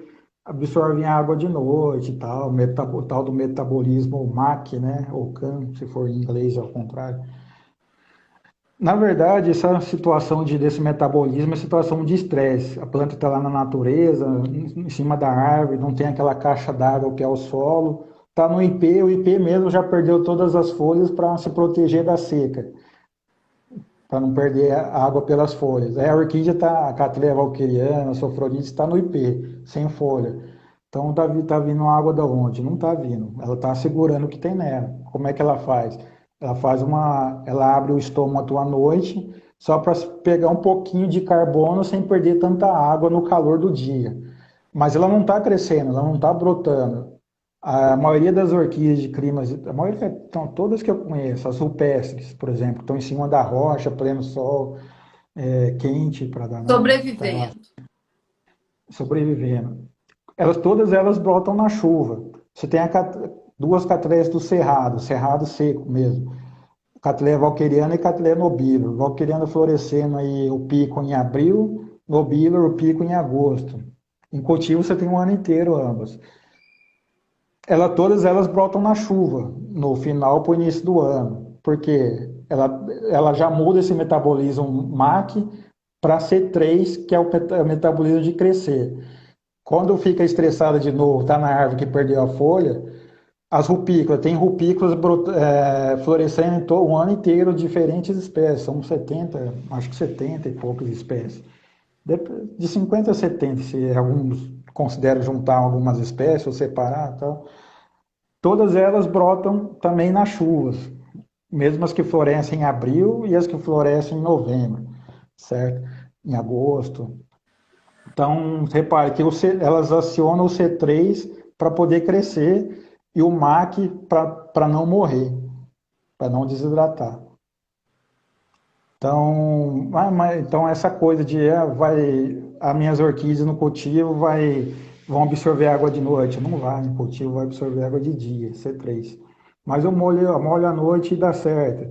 absorvem água de noite e tal, tal do metabolismo MAC, né? Ou CAM, se for em inglês ao contrário. Na verdade, essa situação desse metabolismo é situação de estresse. A planta está lá na natureza, em cima da árvore, não tem aquela caixa d'água que é o solo. Está no IP, o IP mesmo já perdeu todas as folhas para se proteger da seca, para não perder a água pelas folhas. Aí a orquídea está, a Cattleya valqueriana, a Sofronites está no IP, sem folha. Então tá vindo água da onde? Não está vindo. Ela está segurando o que tem nela. Como é que ela faz? Ela abre o estômago à noite só para pegar um pouquinho de carbono sem perder tanta água no calor do dia. Mas ela não está crescendo, ela não está brotando. A maioria das orquídeas de climas, a maioria, então, todas que eu conheço, as rupestres, por exemplo, estão em cima da rocha, pleno sol, quente para danar, tá Sobrevivendo. sobrevivendo. Todas elas brotam na chuva. Você tem duas catleias do cerrado, cerrado seco mesmo. Catleia valqueriana e Catleia nobilis. Valqueriana florescendo aí o pico em abril, nobilis o pico em agosto. Em cultivo você tem um ano inteiro ambas. Todas elas brotam na chuva, no final para o início do ano, porque ela já muda esse metabolismo MAC para C3, que é o metabolismo de crescer. Quando fica estressada de novo, está na árvore que perdeu a folha, as rupícolas, tem rupícolas florescendo o ano inteiro, diferentes espécies, são 70, acho que 70 e poucas espécies. De 50 a 70, se alguns consideram juntar algumas espécies ou separar, tal. Todas elas brotam também nas chuvas, mesmo as que florescem em abril e as que florescem em novembro, certo? Em agosto. Então, repare que elas acionam o C3 para poder crescer e o MAC para não morrer, para não desidratar. Então, então essa coisa de as minhas orquídeas no cultivo vão absorver água de noite. Não vai, no cultivo vai absorver água de dia, C3. Mas eu molho à noite e dá certo.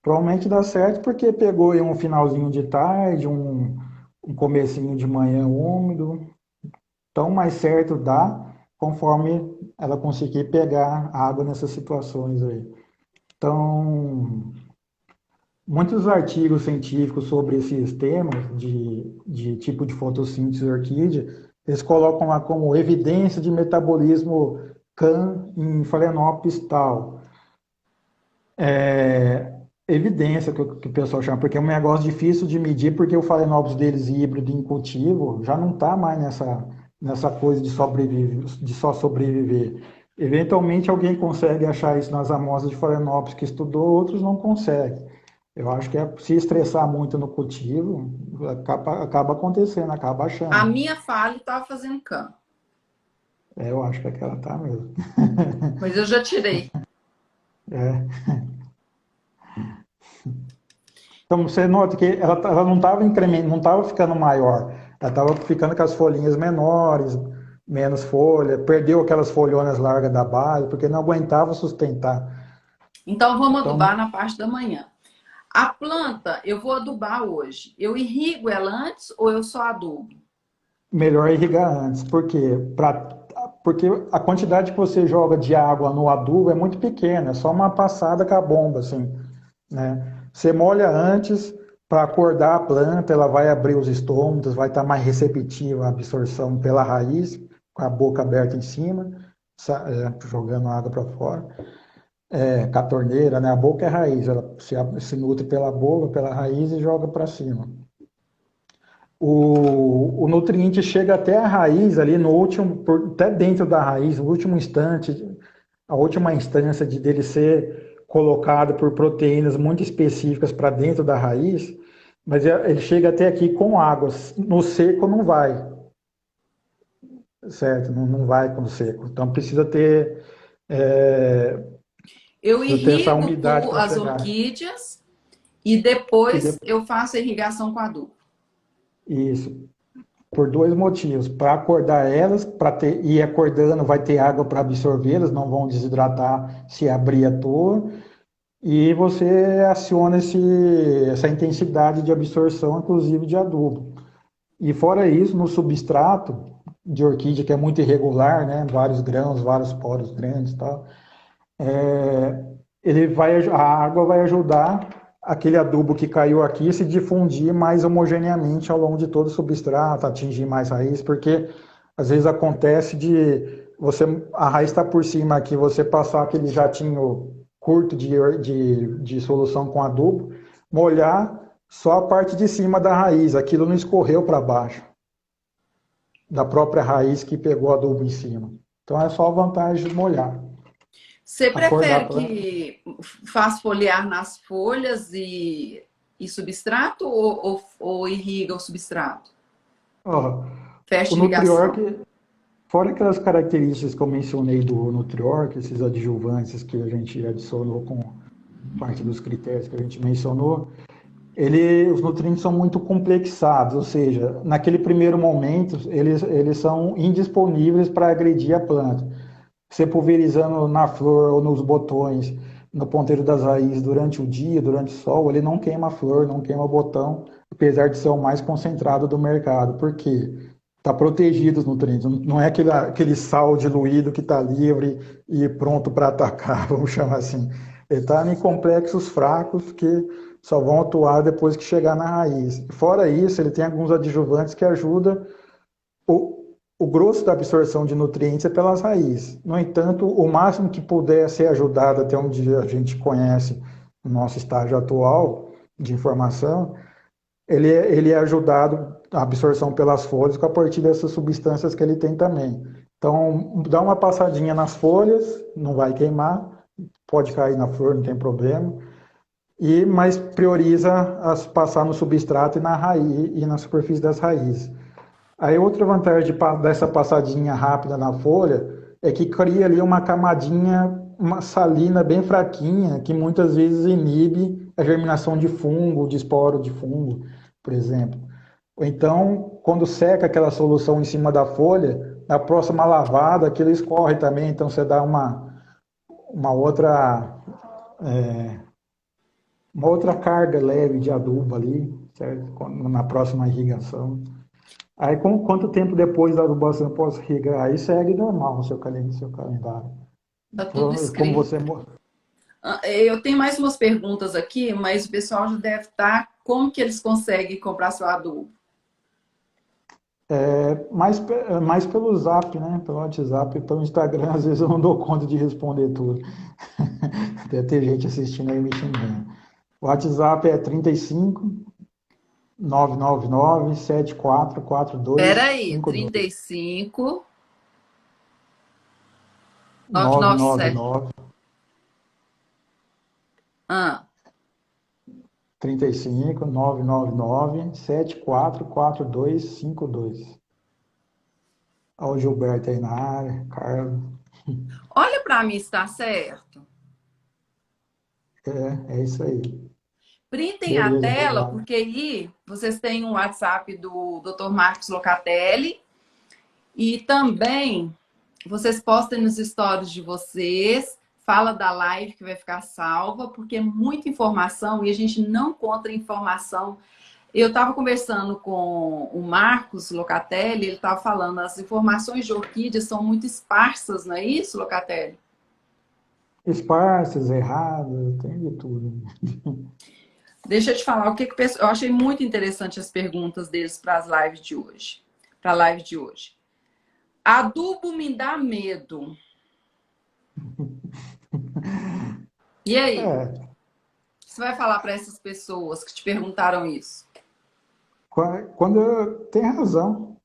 Provavelmente dá certo porque pegou aí um finalzinho de tarde, um comecinho de manhã úmido. Então, mais certo dá conforme ela conseguir pegar água nessas situações aí. Então, muitos artigos científicos sobre esses temas de tipo de fotossíntese orquídea, eles colocam lá como evidência de metabolismo CAM em Phalaenopsis tal. Evidência que o pessoal chama, porque é um negócio difícil de medir, porque o Phalaenopsis deles híbrido em cultivo já não está mais nessa coisa de só sobreviver. Eventualmente alguém consegue achar isso nas amostras de Phalaenopsis que estudou, outros não conseguem. Eu acho que se estressar muito no cultivo, acaba acontecendo, acaba A achando. minha falha estava fazendo cama, Eu acho que aquela tá mesmo. mas eu já tirei. É. Então você nota que ela não estava incrementando, não estava ficando maior, ela estava ficando com as folhinhas menores, menos folha, perdeu aquelas folhonas largas da base, porque não aguentava sustentar. Então vamos Então, adubar na parte da manhã. A planta, eu vou adubar hoje. Eu irrigo ela antes ou eu só adubo? melhor irrigar antes. Por quê? Porque a quantidade que você joga de água no adubo é muito pequena, é só uma passada com a bomba, assim, né? Você molha antes para acordar a planta, ela vai abrir os estômatos, vai estar mais receptiva à absorção pela raiz, com a boca aberta em cima, jogando água para fora. Com a torneira, né? A boca é a raiz, ela se nutre pela boca, pela raiz e joga para cima. O nutriente chega até a raiz ali no último, até dentro da raiz, no último instante, a última instância de dele ser colocado por proteínas muito específicas para dentro da raiz, mas ele chega até aqui com água. No seco não vai, certo? Não vai com o seco. Então é, Eu precisa ter essa irrigo umidade para as chegar. orquídeas e E depois depois, eu faço a irrigação com adubo. isso. Por dois motivos. Para acordar elas, para ter ir acordando, vai ter água para absorvê-las, não vão desidratar se abrir à toa. E você aciona essa intensidade de absorção, inclusive de adubo. E fora isso, no substrato de orquídea, que é muito irregular, né? Vários grãos, vários poros grandes e tal, a água vai ajudar aquele adubo que caiu aqui a se difundir mais homogeneamente ao longo de todo o substrato, atingir mais raiz, porque às vezes acontece a raiz está por cima aqui, você passar aquele jatinho curto de solução com adubo, molhar só a parte de cima da raiz, aquilo não escorreu para baixo, da própria raiz que pegou adubo em cima. Então é só a vantagem de molhar. Você Acordar a prefere planta. que faz foliar nas folhas e substrato ou irriga o substrato? Ó, o Fecha irrigação. Nutriorg, fora aquelas características que eu mencionei do Nutriorg, esses adjuvantes que a gente adicionou com parte dos critérios que a gente mencionou, os nutrientes são muito complexados, ou seja, naquele primeiro momento, eles são indisponíveis para agredir a planta. Você pulverizando na flor ou nos botões, no ponteiro das raízes durante o dia, durante o sol, ele não queima a flor, não queima o botão, apesar de ser o mais concentrado do mercado. Por quê? Está protegido os nutrientes, não é aquele sal diluído que está livre e pronto para atacar, vamos chamar assim. Ele está em complexos fracos que só vão atuar depois que chegar na raiz. Fora isso, ele tem alguns adjuvantes que ajudam o grosso da absorção de nutrientes é pelas raízes. No entanto, o máximo que puder ser ajudado até onde a gente conhece no nosso estágio atual de informação, ele é ajudado a absorção pelas folhas a partir dessas substâncias que ele tem também. Então, dá uma passadinha nas folhas, não vai queimar, pode cair na flor, não tem problema. Mas prioriza passar no substrato e na raiz e na superfície das raízes. Aí outra vantagem dessa passadinha rápida na folha é que cria ali uma camadinha, uma salina bem fraquinha, que muitas vezes inibe a germinação de fungo, de esporo de fungo, por exemplo. Ou então, quando seca aquela solução em cima da folha, na próxima lavada aquilo escorre também, então você dá uma outra, uma outra carga leve de adubo ali, certo? Na próxima irrigação. Aí, quanto tempo depois da adubação eu posso irrigar? Aí segue normal no seu calendário. Tá tudo Como escrito. você. Eu tenho mais umas perguntas aqui, mas o pessoal já deve estar. Como que eles conseguem comprar seu adubo? Mais pelo Zap, né? Pelo WhatsApp, pelo Instagram, às vezes eu não dou conta de responder tudo. Deve ter gente assistindo aí me xingando. O WhatsApp é 35 999 Peraí, 744252. 35 997. 999 Ah, 35 999 744252. Olha o Gilberto aí na área, Carlos. olha para mim se está certo. É isso aí. Printem a Beleza, tela, obrigado. porque aí vocês têm um WhatsApp do Dr. Marcos Locatelli E também vocês postem nos stories de vocês, fala da live que vai ficar salva, porque é muita informação e a gente não encontra informação. Eu estava conversando com o Marcos Locatelli, ele estava falando, as informações de orquídeas são muito esparsas, não é isso, Locatelli? Esparsas, erradas, tem de tudo. Deixa eu te falar o que eu achei muito interessante as perguntas deles para as lives de hoje. Para a live de hoje. Adubo me dá medo. E aí? O É, que você vai falar para essas pessoas que te perguntaram isso? tem razão.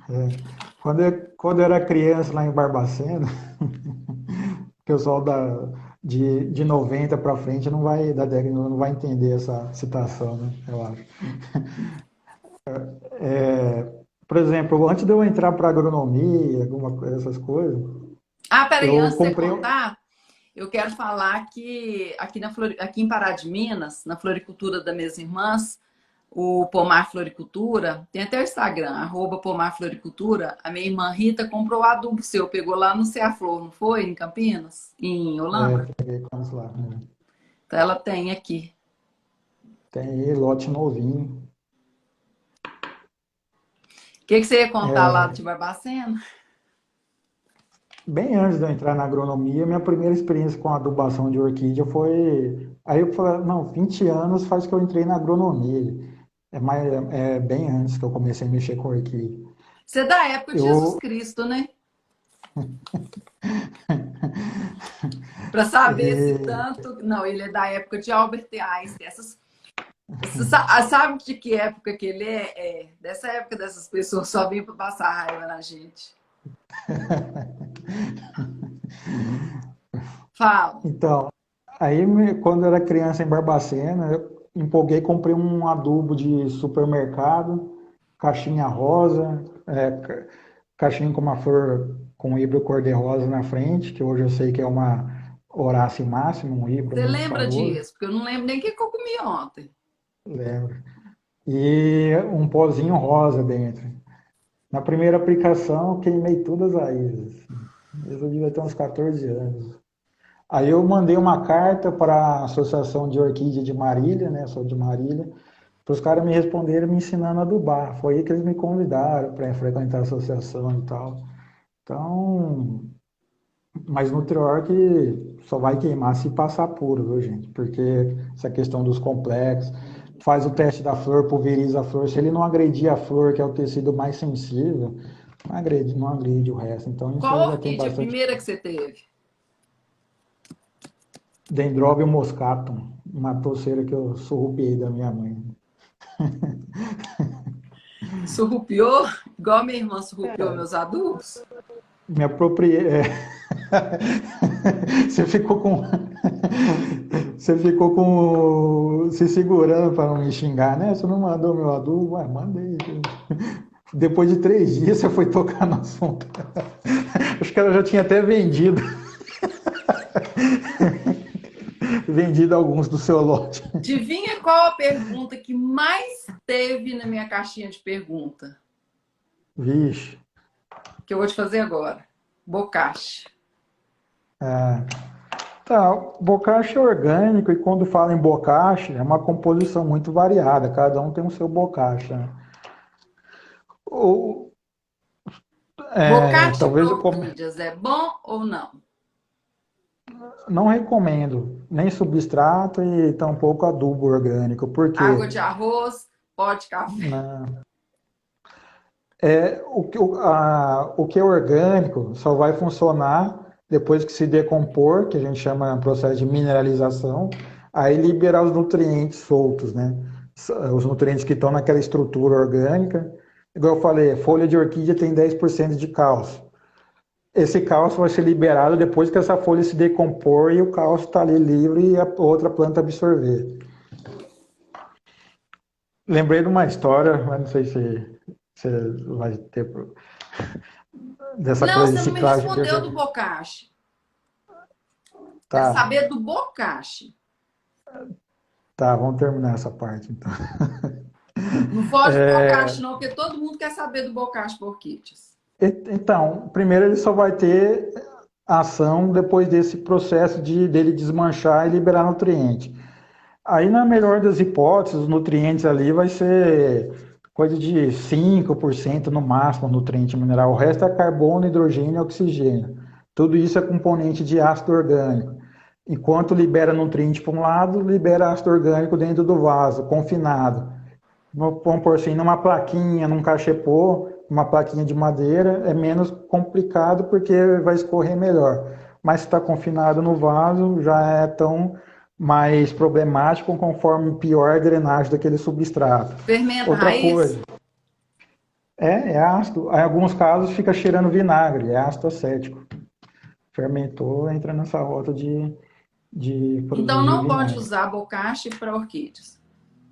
É, quando eu era criança lá em Barbacena, o pessoal de 90 para frente não vai, da década não vai entender essa citação, né? Eu acho. É, por exemplo, antes de eu entrar para agronomia, essas coisas, Ah, peraí, eu antes de você comprei. contar, eu quero falar que aqui em Pará de Minas, na floricultura das minhas irmãs, o Pomar Floricultura, tem até o Instagram, @Pomar Floricultura. A minha irmã Rita comprou o adubo seu, pegou lá no Ceaflor, não foi? Em Campinas? Em Olambra? Peguei quantos lá, né? Então ela tem aqui. Tem aí, lote novinho. O que você ia contar lá de Barbacena? Bem antes de eu entrar na agronomia, minha primeira experiência com adubação de orquídea foi. Aí eu falei, não, 20 anos faz que eu entrei na agronomia. É bem antes que eu comecei a mexer com orquídea. Você é da época de Jesus Eu, Cristo, né? Para saber se e, tanto. Não, ele é da época de Albert Einstein. Você sabe de que época que ele é? É dessa época dessas pessoas só vêm para passar raiva na gente. Fala. então, quando eu era criança em Barbacena, eu empolguei, comprei um adubo de supermercado, caixinha rosa, caixinha com uma flor com um híbrido cor-de-rosa na frente, que hoje eu sei que é uma Horácio Máximo, um híbrido Você muito lembra famoso, disso? Porque eu não lembro nem o que eu comi ontem. lembro. E um pozinho rosa dentro. Na primeira aplicação, eu queimei todas as raízes. Eu devia ter uns 14 anos. Aí eu mandei uma carta para a Associação de Orquídea de Marília, né? Sou de Marília, para os caras me responderem me ensinando a adubar. Foi aí que eles me convidaram para frequentar a associação e tal. Então, mas Nutriorg só vai queimar se passar puro, viu, gente? Porque essa questão dos complexos, faz o teste da flor, pulveriza a flor. Se ele não agredir a flor, que é o tecido mais sensível, não agride o resto. Então, isso Qual aí já tem orquídea? A bastante. primeira que você teve? Dendrobium moscatum, uma toceira que eu surrupiei da minha mãe. Surrupiou? Igual minha irmã surrupiou meus adubos? Me apropriei. Você ficou com. Você ficou com. Se segurando para não me xingar, né? Você não mandou meu adubo? Ué, mandei. Depois de 3 dias você foi tocar no assunto. Acho que ela já tinha até vendido alguns do seu lote. Adivinha qual a pergunta que mais teve na minha caixinha de pergunta? Vixe. Que eu vou te fazer agora. Bocache. Tá, bocache é orgânico e quando fala em bocache é uma composição muito variada, cada um tem o seu bocache, né? Ou, Bocache talvez para eu orquídeas é bom ou não? não recomendo nem substrato e tampouco adubo orgânico, Água porque de arroz, pó de café. né, o que é orgânico só vai funcionar depois que se decompor, que a gente chama processo de mineralização, aí liberar os nutrientes soltos, né? Os nutrientes que estão naquela estrutura orgânica. Igual eu falei, folha de orquídea tem 10% de cálcio. Esse cálcio vai ser liberado depois que essa folha se decompor e o cálcio está ali livre e a outra planta absorver. Lembrei de uma história, mas não sei se você vai ter dessa Não, coisa de você não me ciclagem de respondeu do organismo. bocache. Quero Tá, saber do bocache. tá, vamos terminar essa parte então. Não foge do bocache, não, porque todo mundo quer saber do bocache por orquídeas. Então, primeiro ele só vai ter ação depois desse processo dele desmanchar e liberar nutriente. Aí, na melhor das hipóteses, os nutrientes ali vai ser coisa de 5% no máximo, nutriente mineral. O resto é carbono, hidrogênio e oxigênio. Tudo isso é componente de ácido orgânico. Enquanto libera nutriente para um lado, libera ácido orgânico dentro do vaso, confinado. Vamos por assim, numa plaquinha, num cachepô, uma plaquinha de madeira, é menos complicado porque vai escorrer melhor. Mas se está confinado no vaso, já é tão mais problemático conforme pior a drenagem daquele substrato. Fermenta a Outra raiz? coisa, é ácido. Em alguns casos fica cheirando vinagre, é ácido acético. Fermentou, entra nessa rota de Então produzir não pode vinagre. usar bocache para orquídeas.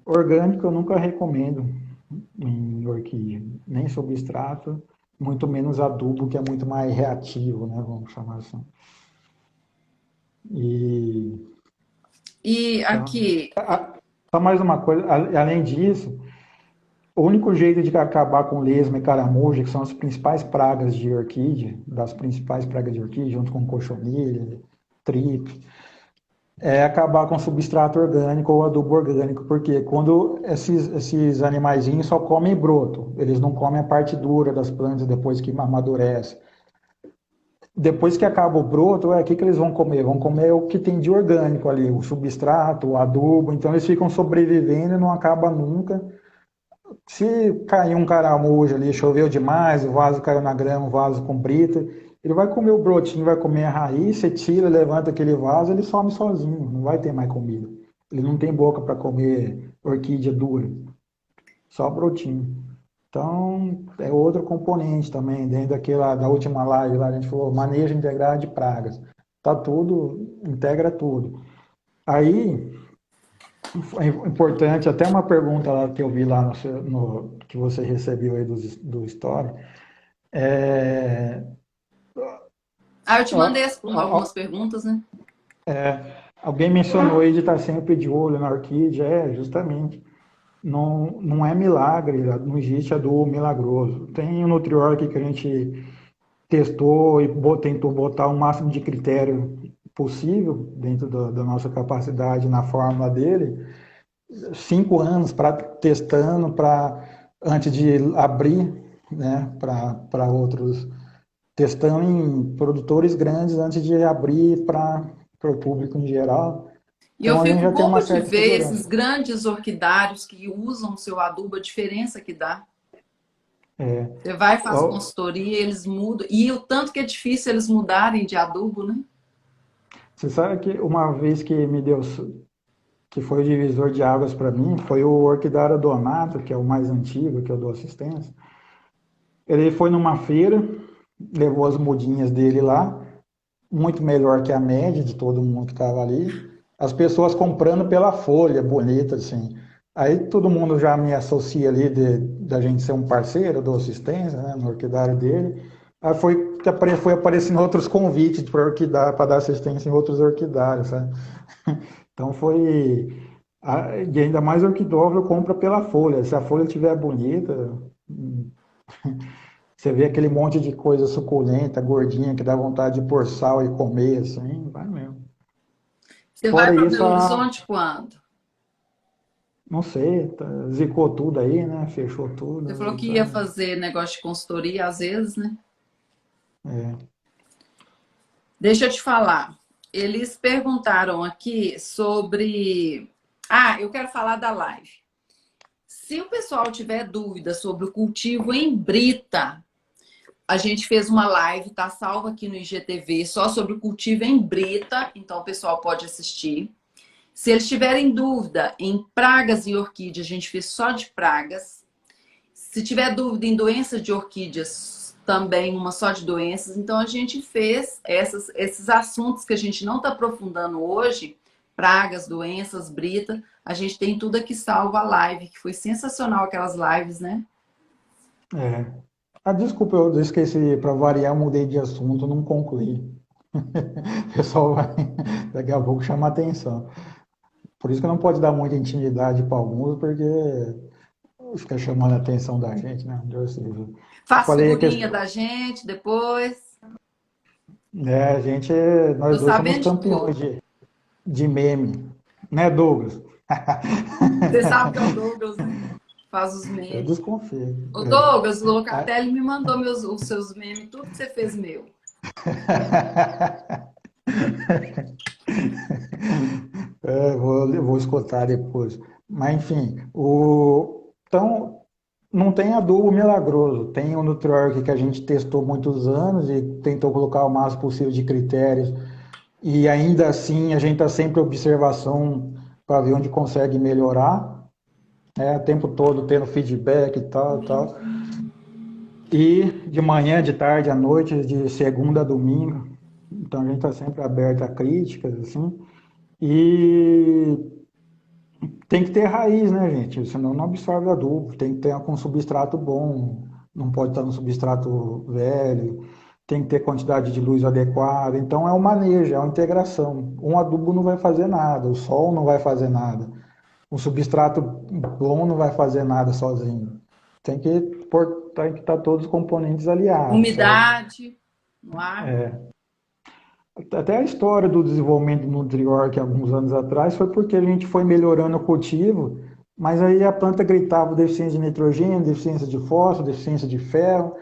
Orgânico eu nunca recomendo em orquídea, nem substrato, muito menos adubo, que é muito mais reativo, né? Vamos chamar assim. E E então, aqui, só mais uma coisa, além disso, o único jeito de acabar com lesma e caramuja, que são as principais pragas de orquídea, das principais pragas de orquídea, junto com cochonilha, tripe, é acabar com substrato orgânico ou adubo orgânico, porque quando esses animaizinhos só comem broto, eles não comem a parte dura das plantas depois que amadurece. Depois que acaba o broto, o que eles vão comer? Vão comer o que tem de orgânico ali, o substrato, o adubo, então eles ficam sobrevivendo e não acaba nunca. Se cair um caramujo ali, choveu demais, o vaso caiu na grama, o vaso com brita, ele vai comer o brotinho, vai comer a raiz, você tira, levanta aquele vaso, ele some sozinho, não vai ter mais comida. Ele não tem boca para comer orquídea dura, só brotinho. Então, é outro componente também, dentro da última live lá, a gente falou manejo integrado de pragas. Tá tudo, integra tudo. Aí, é importante, até uma pergunta lá que eu vi lá que você recebeu aí do Story. É, eu te mandei algumas perguntas, né? alguém mencionou aí de estar sempre de olho na orquídea, justamente. Não é milagre, não existe adubo milagroso. Tem o Nutriorg que a gente testou e tentou botar o máximo de critério possível dentro da nossa capacidade na fórmula dele. 5 anos testando antes de abrir, né, para outros, testando em produtores grandes antes de abrir para o público em geral. E eu Então a gente fico já tem uma bobo de certa ver esses segurança. grandes orquidários que usam o seu adubo, a diferença que dá. É, Você vai, faz consultoria, eles mudam. E o tanto que é difícil eles mudarem de adubo, né? você sabe que uma vez que foi o divisor de águas para mim, foi o Orquidária Donato, que é o mais antigo, que eu dou assistência. Ele foi numa feira, levou as mudinhas dele lá, muito melhor que a média de todo mundo que estava ali. As pessoas comprando pela folha, bonita, assim. Aí todo mundo já me associa ali da gente ser um parceiro, dou assistência, né, no orquidário dele. Aí foi aparecendo outros convites para dar assistência em outros orquidários, sabe? Então foi. E ainda mais orquidófilo compra pela folha. Se a folha estiver bonita, você vê aquele monte de coisa suculenta, gordinha, que dá vontade de pôr sal e comer, assim, vai mesmo. Você vai Fora para isso, Belo Horizonte quando? não sei, zicou tudo aí, né? Fechou Você tudo. falou que ia fazer negócio de consultoria às vezes, né? É. Deixa eu te falar. Eles perguntaram aqui sobre. Eu quero falar da live. Se o pessoal tiver dúvida sobre o cultivo em brita, a gente fez uma live, tá salva aqui no IGTV, só sobre o cultivo em brita, então o pessoal pode assistir. Se eles tiverem dúvida em pragas e orquídeas, a gente fez só de pragas. Se tiver dúvida em doenças de orquídeas, também uma só de doenças. Então a gente fez esses assuntos que a gente não está aprofundando hoje, pragas, doenças, brita, a gente tem tudo aqui salvo a live, que foi sensacional aquelas lives, né? É. Desculpa, eu esqueci, para variar, eu mudei de assunto, não concluí. O pessoal vai, daqui a pouco chama atenção. Por isso que não pode dar muita intimidade para alguns, porque fica chamando a atenção da gente, né? Ou seja, eu Faz falei a figurinha questão, da gente depois. né, a gente, Tô nós dois somos sabendo de campeões tudo. de meme, né, Douglas? Você sabe que é o Douglas, né? Faz os Eu memes. desconfio. O Douglas, o É. Locatelli me mandou os seus memes, tudo que você fez meu. Eu vou escutar depois. Mas, enfim, então, não tem adubo milagroso. Tem o Nutriorg que a gente testou muitos anos e tentou colocar o máximo possível de critérios. E ainda assim, a gente está sempre em observação para ver onde consegue melhorar, né? O tempo todo tendo feedback e tal, e tal. E de manhã, de tarde, à noite, de segunda a domingo. Então, a gente está sempre aberto a críticas, assim. E tem que ter raiz, né, gente? Senão não absorve adubo. Tem que ter com substrato bom, não pode estar no substrato velho, tem que ter quantidade de luz adequada. Então é um manejo, é uma integração. Um adubo não vai fazer nada, o sol não vai fazer nada, o substrato bom não vai fazer nada sozinho. Tem que estar todos os componentes aliados, certo? Umidade no ar. Até a história do desenvolvimento do Nutriorg alguns anos atrás foi porque a gente foi melhorando o cultivo, mas aí a planta gritava deficiência de nitrogênio, deficiência de fósforo, deficiência de ferro,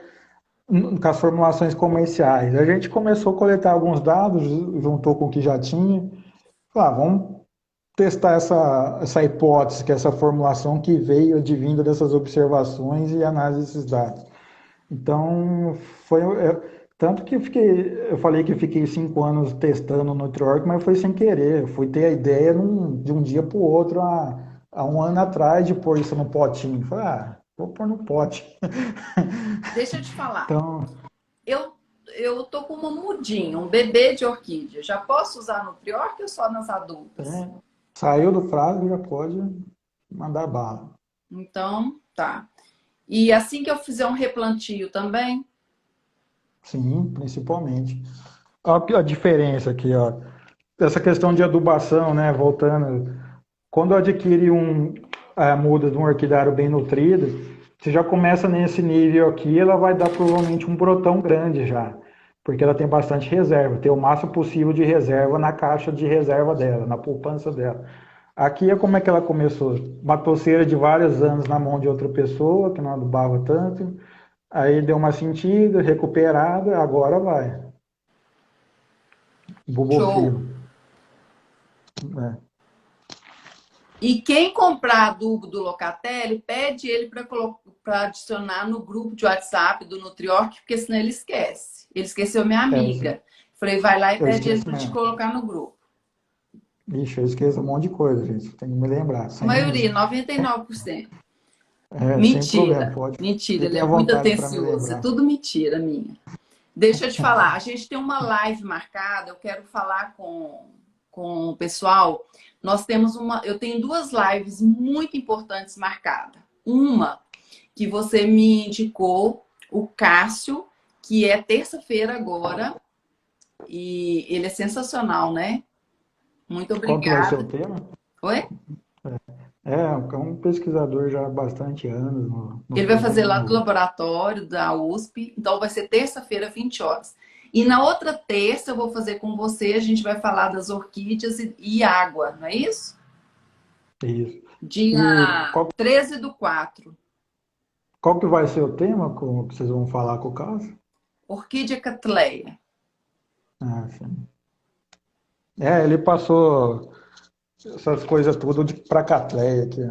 com as formulações comerciais. A gente começou a coletar alguns dados, juntou com o que já tinha, falou, vamos testar essa hipótese, que é essa formulação que veio advindo dessas observações e análise desses dados. Então, tanto que eu falei que eu fiquei 5 anos testando o NutriOrg, mas foi sem querer. Eu fui ter a ideia de um dia para o outro, há um ano atrás, de pôr isso no potinho. Falei, vou pôr no pote. Deixa eu te falar. Então, Eu, eu tô com uma mudinha, um bebê de orquídea. Já posso usar no Priork ou só nas adultas? saiu do frasco, já pode mandar bala. Então, tá. E assim que eu fizer um replantio também, Sim, principalmente. Olha a diferença aqui, ó. Essa questão de adubação, né? Voltando, quando adquire a muda de um orquidário bem nutrido, você já começa nesse nível aqui, ela vai dar provavelmente um brotão grande já, porque ela tem bastante reserva, tem o máximo possível de reserva na caixa de reserva dela, na poupança dela. Aqui é como é que ela começou, uma toceira de vários anos na mão de outra pessoa, que não adubava tanto, aí deu uma sentida, recuperada, agora vai. show. Bubofilo. É. E quem comprar adubo do Locatelli, pede ele para adicionar no grupo de WhatsApp do Nutriorg, porque senão ele esquece. Ele esqueceu minha É, amiga. Falei, vai lá e eu pede ele esqueço para te mesmo. colocar no grupo. Ixi, eu esqueço um monte de coisa, gente. Tem que me lembrar. A maioria, 99%. Sem problema, Mentira, pode. mentira, ele Fiquem à é muito vontade para me atencioso, é lembrar. tudo mentira minha. Deixa eu te falar, a gente tem uma live marcada, eu quero falar com o pessoal. Eu tenho duas lives muito importantes marcadas. Uma que você me indicou, o Cássio, que é terça-feira agora, e ele é sensacional, né? Muito Qual que vai ser o obrigada. tema? Oi? É um pesquisador já há bastante anos no Ele vai fazer tema. lá do laboratório da USP, então vai ser terça-feira, 20 horas. E na outra terça eu vou fazer com você, a gente vai falar das orquídeas e água, não é isso? Isso. E Dia qual, 13/4. qual que vai ser o tema que vocês vão falar com o caso? Orquídea Catleia. Sim. Ele passou essas coisas tudo pra Catleia aqui.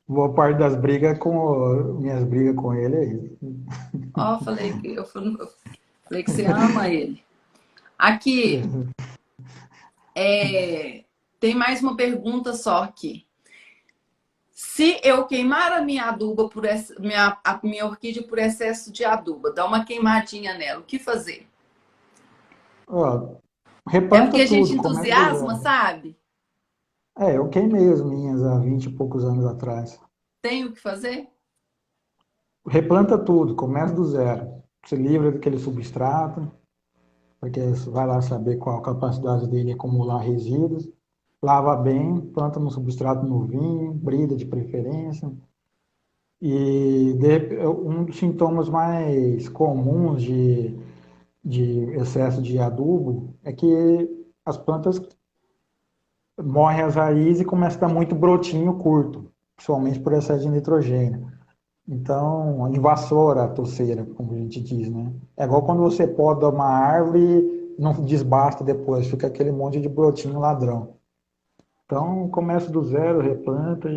Boa parte das brigas minhas brigas com ele é isso. Ó, eu falei que você ama ele. Aqui, tem mais uma pergunta só aqui. Se eu queimar a minha aduba a minha orquídea por excesso de aduba, dá uma queimadinha nela, o que fazer? Ó, É porque replanta a gente tudo, começa do entusiasma, zero. sabe? Eu queimei as minhas há 20 e poucos anos atrás. Tem o que fazer? Replanta tudo, começa do zero. Se livra daquele substrato, porque você vai lá saber qual a capacidade dele de acumular resíduos. lava bem, planta no substrato novinho, brida de preferência. E um dos sintomas mais comuns de excesso de adubo é que as plantas morrem as raízes e começa a dar muito brotinho curto, principalmente por excesso de nitrogênio. Então, invasora a toceira, como a gente diz, né? É igual quando você poda uma árvore e não desbasta depois, fica aquele monte de brotinho ladrão. Então, começa do zero, replanta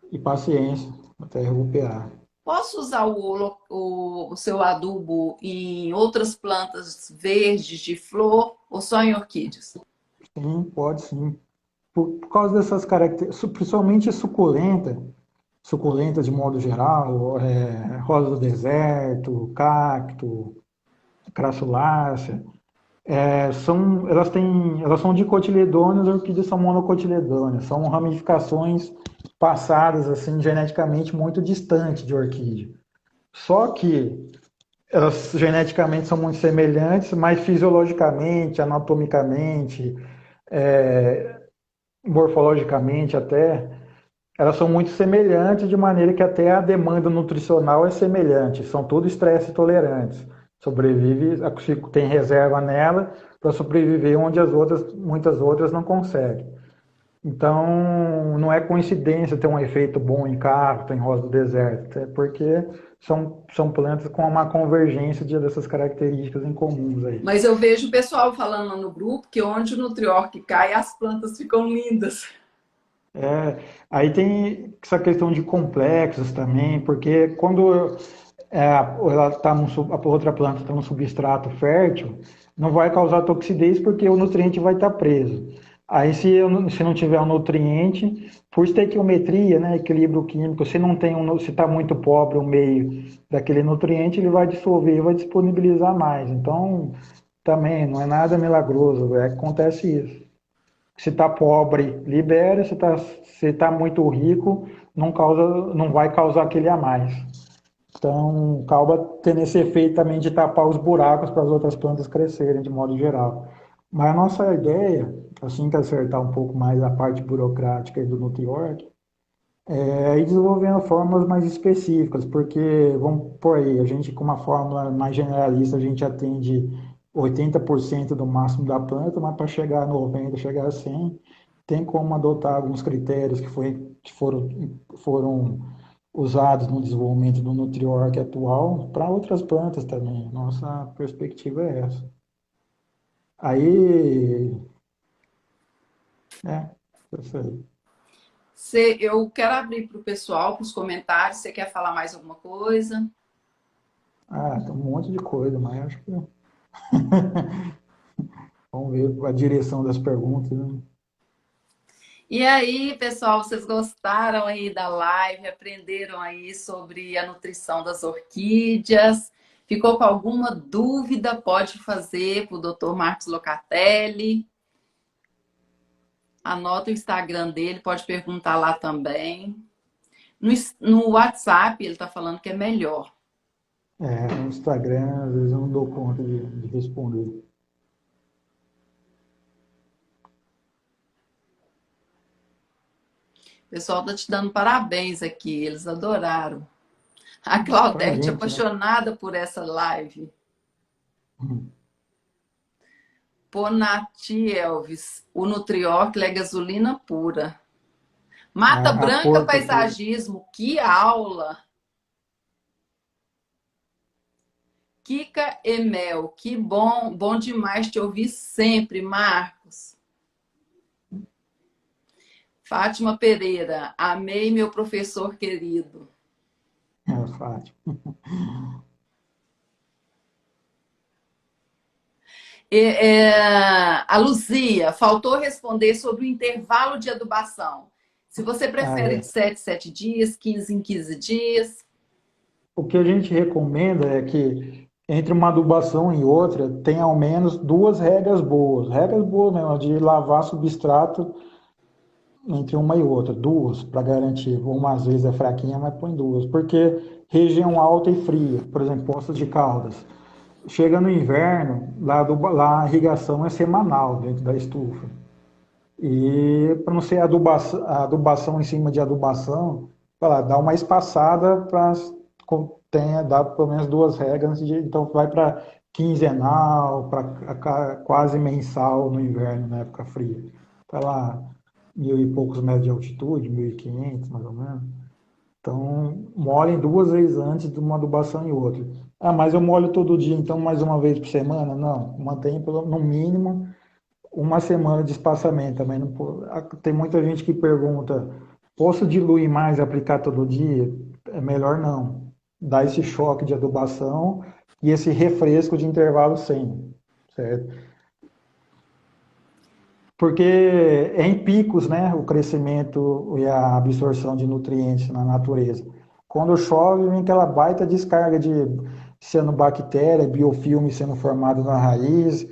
e paciência até recuperar. Posso usar o seu adubo em outras plantas verdes de flor ou só em orquídeas? Sim, pode sim. Por causa dessas características, principalmente suculenta de modo geral, rosa do deserto, cacto, crassulácea, elas são dicotiledôneas, as orquídeas são monocotiledôneas, são ramificações passadas assim geneticamente muito distante de orquídea. Só que elas geneticamente são muito semelhantes, mas fisiologicamente, anatomicamente, morfologicamente até, elas são muito semelhantes, de maneira que até a demanda nutricional é semelhante. São todos estresse tolerantes. Sobrevive, tem reserva nela para sobreviver onde muitas outras não conseguem. Então, não é coincidência ter um efeito bom em cacto, em rosa do deserto, é porque são plantas com uma convergência dessas características em comuns aí. Mas eu vejo o pessoal falando lá no grupo que onde o nutriorque cai, as plantas ficam lindas. Aí tem essa questão de complexos também, porque quando ela tá a outra planta está no substrato fértil, não vai causar toxidez porque o nutriente vai estar preso. Aí se não tiver um nutriente, por estequiometria, né, equilíbrio químico, se está muito pobre o meio daquele nutriente, ele vai dissolver e vai disponibilizar mais. Então, também não é nada milagroso, acontece isso. Se está pobre, libera. Se tá muito rico, não vai causar aquele a mais. Então, acaba tendo esse efeito também de tapar os buracos para as outras plantas crescerem, de modo geral. Mas a nossa ideia, assim que acertar um pouco mais a parte burocrática do Nutriorg, é ir desenvolvendo fórmulas mais específicas, porque, vamos por aí, a gente com uma fórmula mais generalista, a gente atende 80% do máximo da planta, mas para chegar a 90, chegar a 100, tem como adotar alguns critérios que foram usados no desenvolvimento do Nutriorg atual para outras plantas também. Nossa perspectiva é essa. Aí, isso aí. Eu quero abrir para o pessoal, para os comentários. Você quer falar mais alguma coisa? Tem um monte de coisa, mas acho que vamos ver a direção das perguntas, né? E aí, pessoal, vocês gostaram aí da live? Aprenderam aí sobre a nutrição das orquídeas? Ficou com alguma dúvida? Pode fazer para o Dr. Marcos Locatelli. Anota o Instagram dele, pode perguntar lá também. No WhatsApp, ele está falando que é melhor. No Instagram, às vezes eu não dou conta de responder. O pessoal está te dando parabéns aqui, eles adoraram. A Pra Claudete, gente, né? apaixonada por essa live. Ponati Elvis, o Nutriorg é gasolina pura. Mata A Branca cor que eu tô. Paisagismo, que aula! Kika Emel, que bom, bom demais te ouvir sempre, Marcos. Fátima Pereira, amei meu professor querido. Fátima. A Luzia, faltou responder sobre o intervalo de adubação. Se você prefere de 7 em 7 dias, 15 em 15 dias. O que a gente recomenda é que entre uma adubação e outra tenha ao menos duas regras boas mesmo, de lavar substrato entre uma e outra, duas, para garantir. Uma às vezes é fraquinha, mas põe duas, porque região alta e fria, por exemplo, Poços de Caldas. Chega no inverno, lá a irrigação é semanal dentro da estufa. E para não ser adubação em cima de adubação, dá uma espaçada para tenha dado pelo menos 2 regras, então vai para quinzenal, para quase mensal no inverno, na época fria. Está lá 1.000 e poucos metros de altitude, 1.500 mais ou menos. Então, molhem 2 vezes antes de uma adubação e outra. Ah, mas eu molho todo dia, então mais uma vez por semana? Não, mantenha no mínimo uma semana de espaçamento também. Não, tem muita gente que pergunta, posso diluir mais e aplicar todo dia? É melhor não. Dar esse choque de adubação e esse refresco de intervalo sem, certo? Porque é em picos, né, o crescimento e a absorção de nutrientes na natureza. Quando chove, vem aquela baita descarga de cianobactéria, biofilme sendo formado na raiz,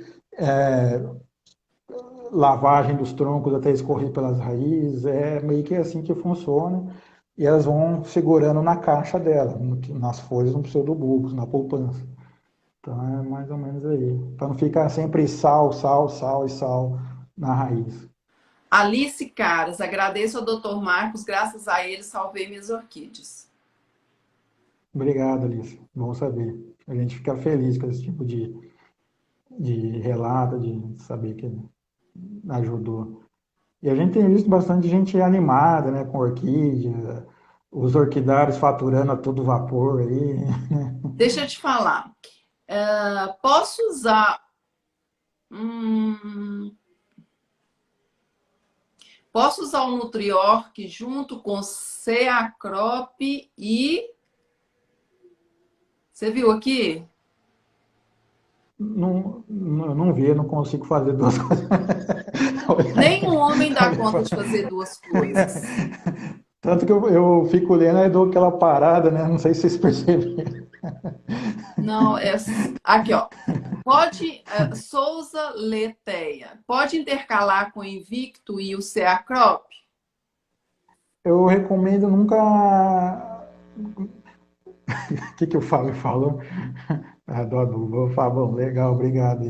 lavagem dos troncos até escorrer pelas raízes, é meio que assim que funciona, e elas vão segurando na caixa dela, nas folhas, no pseudobulbos, na poupança. Então é mais ou menos aí, para não ficar sempre sal, sal, sal e sal na raiz. Alice Caras, agradeço ao Dr. Marcos, graças a ele salvei minhas orquídeas. Obrigado, Alice. Bom saber. A gente fica feliz com esse tipo de relato, de saber que ajudou. E a gente tem visto bastante gente animada, né, com orquídea, os orquidários faturando a todo vapor aí. Deixa eu te falar. Posso usar. Posso usar o Nutriorg junto com Ceacrop e. Você viu aqui? Não vi, não consigo fazer 2 coisas. Nenhum homem dá conta de fazer 2 coisas. Tanto que eu fico lendo e dou aquela parada, né? Não sei se vocês perceberam. Não, aqui, ó. Pode, Souza Leteia, pode intercalar com o Invicto e o Ceacrop? Eu recomendo nunca. O que eu falo? Eu falo do adubo. Eu falo, bom, legal, obrigado.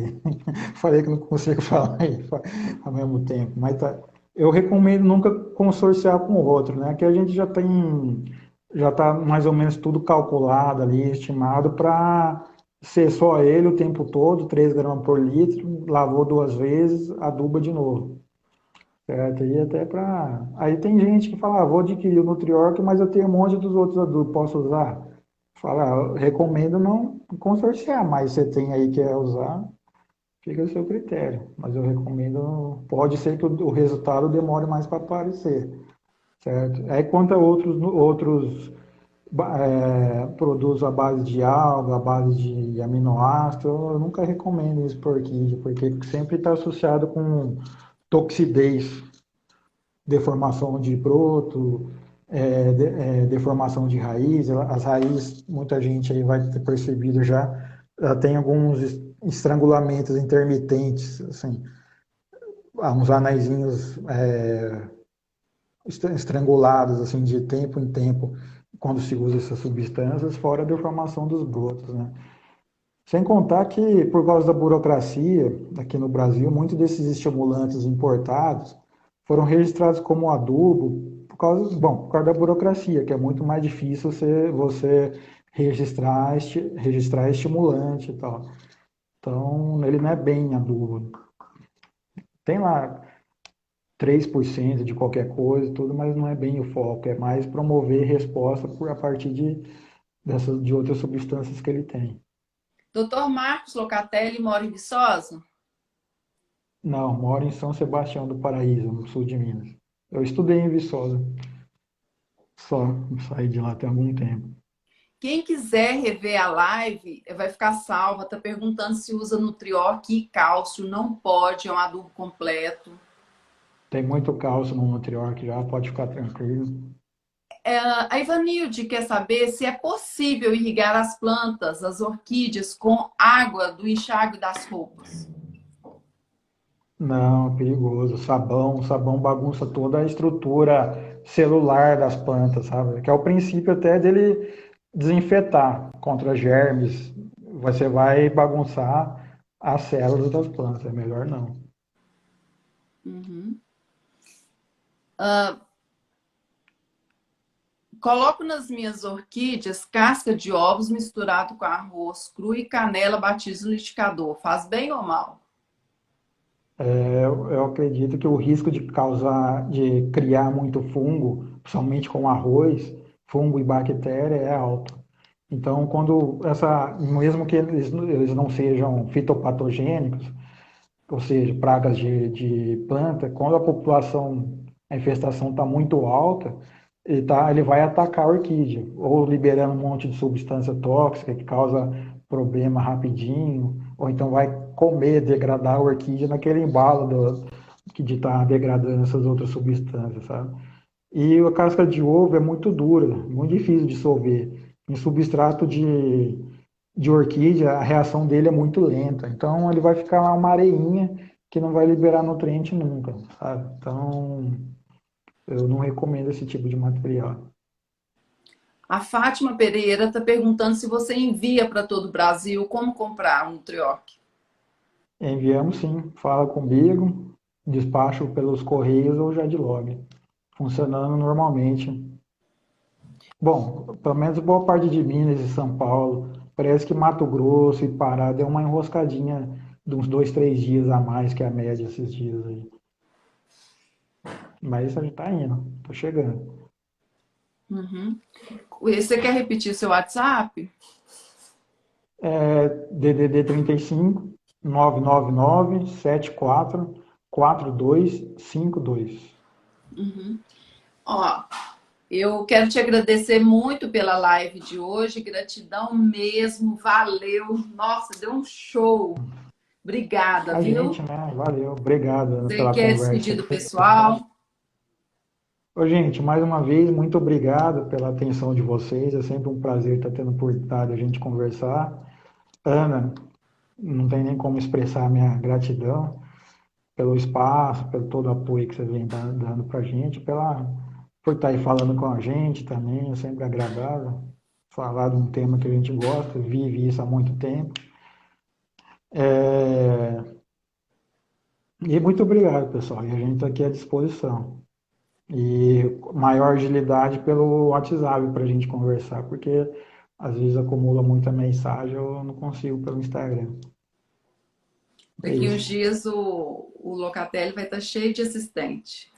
Falei que não consigo falar aí ao mesmo tempo. Mas eu recomendo nunca consorciar com o outro, né? Que a gente já está mais ou menos tudo calculado ali, estimado para ser só ele o tempo todo, 3 gramas por litro, lavou 2 vezes, aduba de novo. Certo? E até para. Aí tem gente que fala, vou adquirir o Nutriorg, mas eu tenho um monte dos outros adubos, posso usar? Fala, eu recomendo não consorciar, mas você tem aí que quer usar, fica a seu critério. Mas eu recomendo, pode ser que o resultado demore mais para aparecer, certo? Aí quanto a outros produtos à base de alga, à base de aminoácido, eu nunca recomendo isso por orquídea, porque sempre está associado com toxidez, deformação de broto, deformação de raiz. As raízes, muita gente aí vai ter percebido já tem alguns estrangulamentos intermitentes, assim, uns anaizinhos estrangulados, assim, de tempo em tempo, quando se usa essas substâncias, fora a deformação dos brotos, né? Sem contar que, por causa da burocracia, aqui no Brasil, muitos desses estimulantes importados foram registrados como adubo por causa da burocracia, que é muito mais difícil você registrar estimulante e tal. Então, ele não é bem adubo. Tem lá 3% de qualquer coisa, tudo, mas não é bem o foco. É mais promover resposta a partir de outras substâncias que ele tem. Dr. Marcos Locatelli mora em Viçosa? Não, moro em São Sebastião do Paraíso, no sul de Minas. Eu estudei em Viçosa, só saí de lá tem algum tempo. Quem quiser rever a live, vai ficar salva. Tá perguntando se usa Nutriorg e cálcio. Não pode, é um adubo completo. Tem muito cálcio no Nutriorg já, pode ficar tranquilo. A Ivanilde quer saber se é possível irrigar as plantas, as orquídeas, com água do enxágue das roupas. Não, é perigoso. O sabão bagunça toda a estrutura celular das plantas, sabe? Que é o princípio até dele desinfetar contra germes. Você vai bagunçar as células das plantas, é melhor não. Uhum. Coloco nas minhas orquídeas casca de ovos misturado com arroz cru e canela batido no liquidificador. Faz bem ou mal? Eu acredito que o risco de causar, de criar muito fungo, principalmente com arroz, fungo e bactéria, é alto. Então, mesmo que eles não sejam fitopatogênicos, ou seja, pragas de planta, quando a infestação está muito alta, ele vai atacar a orquídea, ou liberando um monte de substância tóxica que causa problema rapidinho, ou então vai comer, degradar a orquídea naquele embalo de estar degradando essas outras substâncias, sabe? E a casca de ovo é muito dura, muito difícil de dissolver. Em substrato de orquídea, a reação dele é muito lenta. Então, ele vai ficar lá uma areinha que não vai liberar nutriente nunca, sabe? Então, eu não recomendo esse tipo de material. A Fátima Pereira está perguntando se você envia para todo o Brasil como comprar um nutrioc. Enviamos sim, fala comigo, despacho pelos correios ou Jadlog, funcionando normalmente. Bom, pelo menos boa parte de Minas e São Paulo, parece que Mato Grosso e Pará deu uma enroscadinha de uns 2, 3 dias a mais que a média esses dias aí. Mas isso a gente tá indo, tô chegando. Uhum. Você quer repetir seu WhatsApp? DDD 35 999 74 4252. Ó, eu quero te agradecer muito pela live de hoje. Gratidão mesmo. Valeu. Nossa, deu um show. Obrigada, A viu? gente, né? Valeu, obrigado, Ana, Você pela quer conversa. despedir do pessoal? Ô, gente, mais uma vez, muito obrigado pela atenção de vocês. É sempre um prazer estar tendo a oportunidade de a gente conversar. Ana, não tem nem como expressar a minha gratidão pelo espaço, pelo todo o apoio que você vem dando para a gente, por estar aí falando com a gente também. É sempre agradável falar de um tema que a gente gosta, vive isso há muito tempo. E muito obrigado, pessoal. E a gente está aqui à disposição. E maior agilidade pelo WhatsApp para a gente conversar, porque às vezes acumula muita mensagem, eu não consigo pelo Instagram. É Daqui uns isso. dias o Locatelli vai estar cheio de assistente.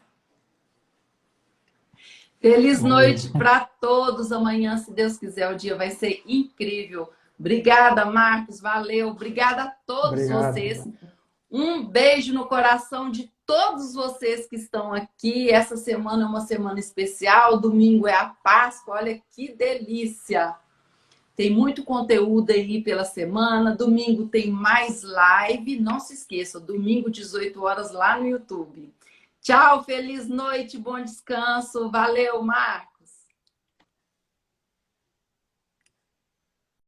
Feliz Vamos ver. noite para todos. Amanhã, se Deus quiser, o dia vai ser incrível. Obrigada, Marcos. Valeu. Obrigada a todos vocês. Obrigado. Um beijo no coração de todos vocês que estão aqui. Essa semana é uma semana especial. Domingo é a Páscoa. Olha que delícia. Tem muito conteúdo aí pela semana. Domingo tem mais live. Não se esqueça, domingo, 18 horas, lá no YouTube. Tchau, feliz noite, bom descanso. Valeu, Marcos.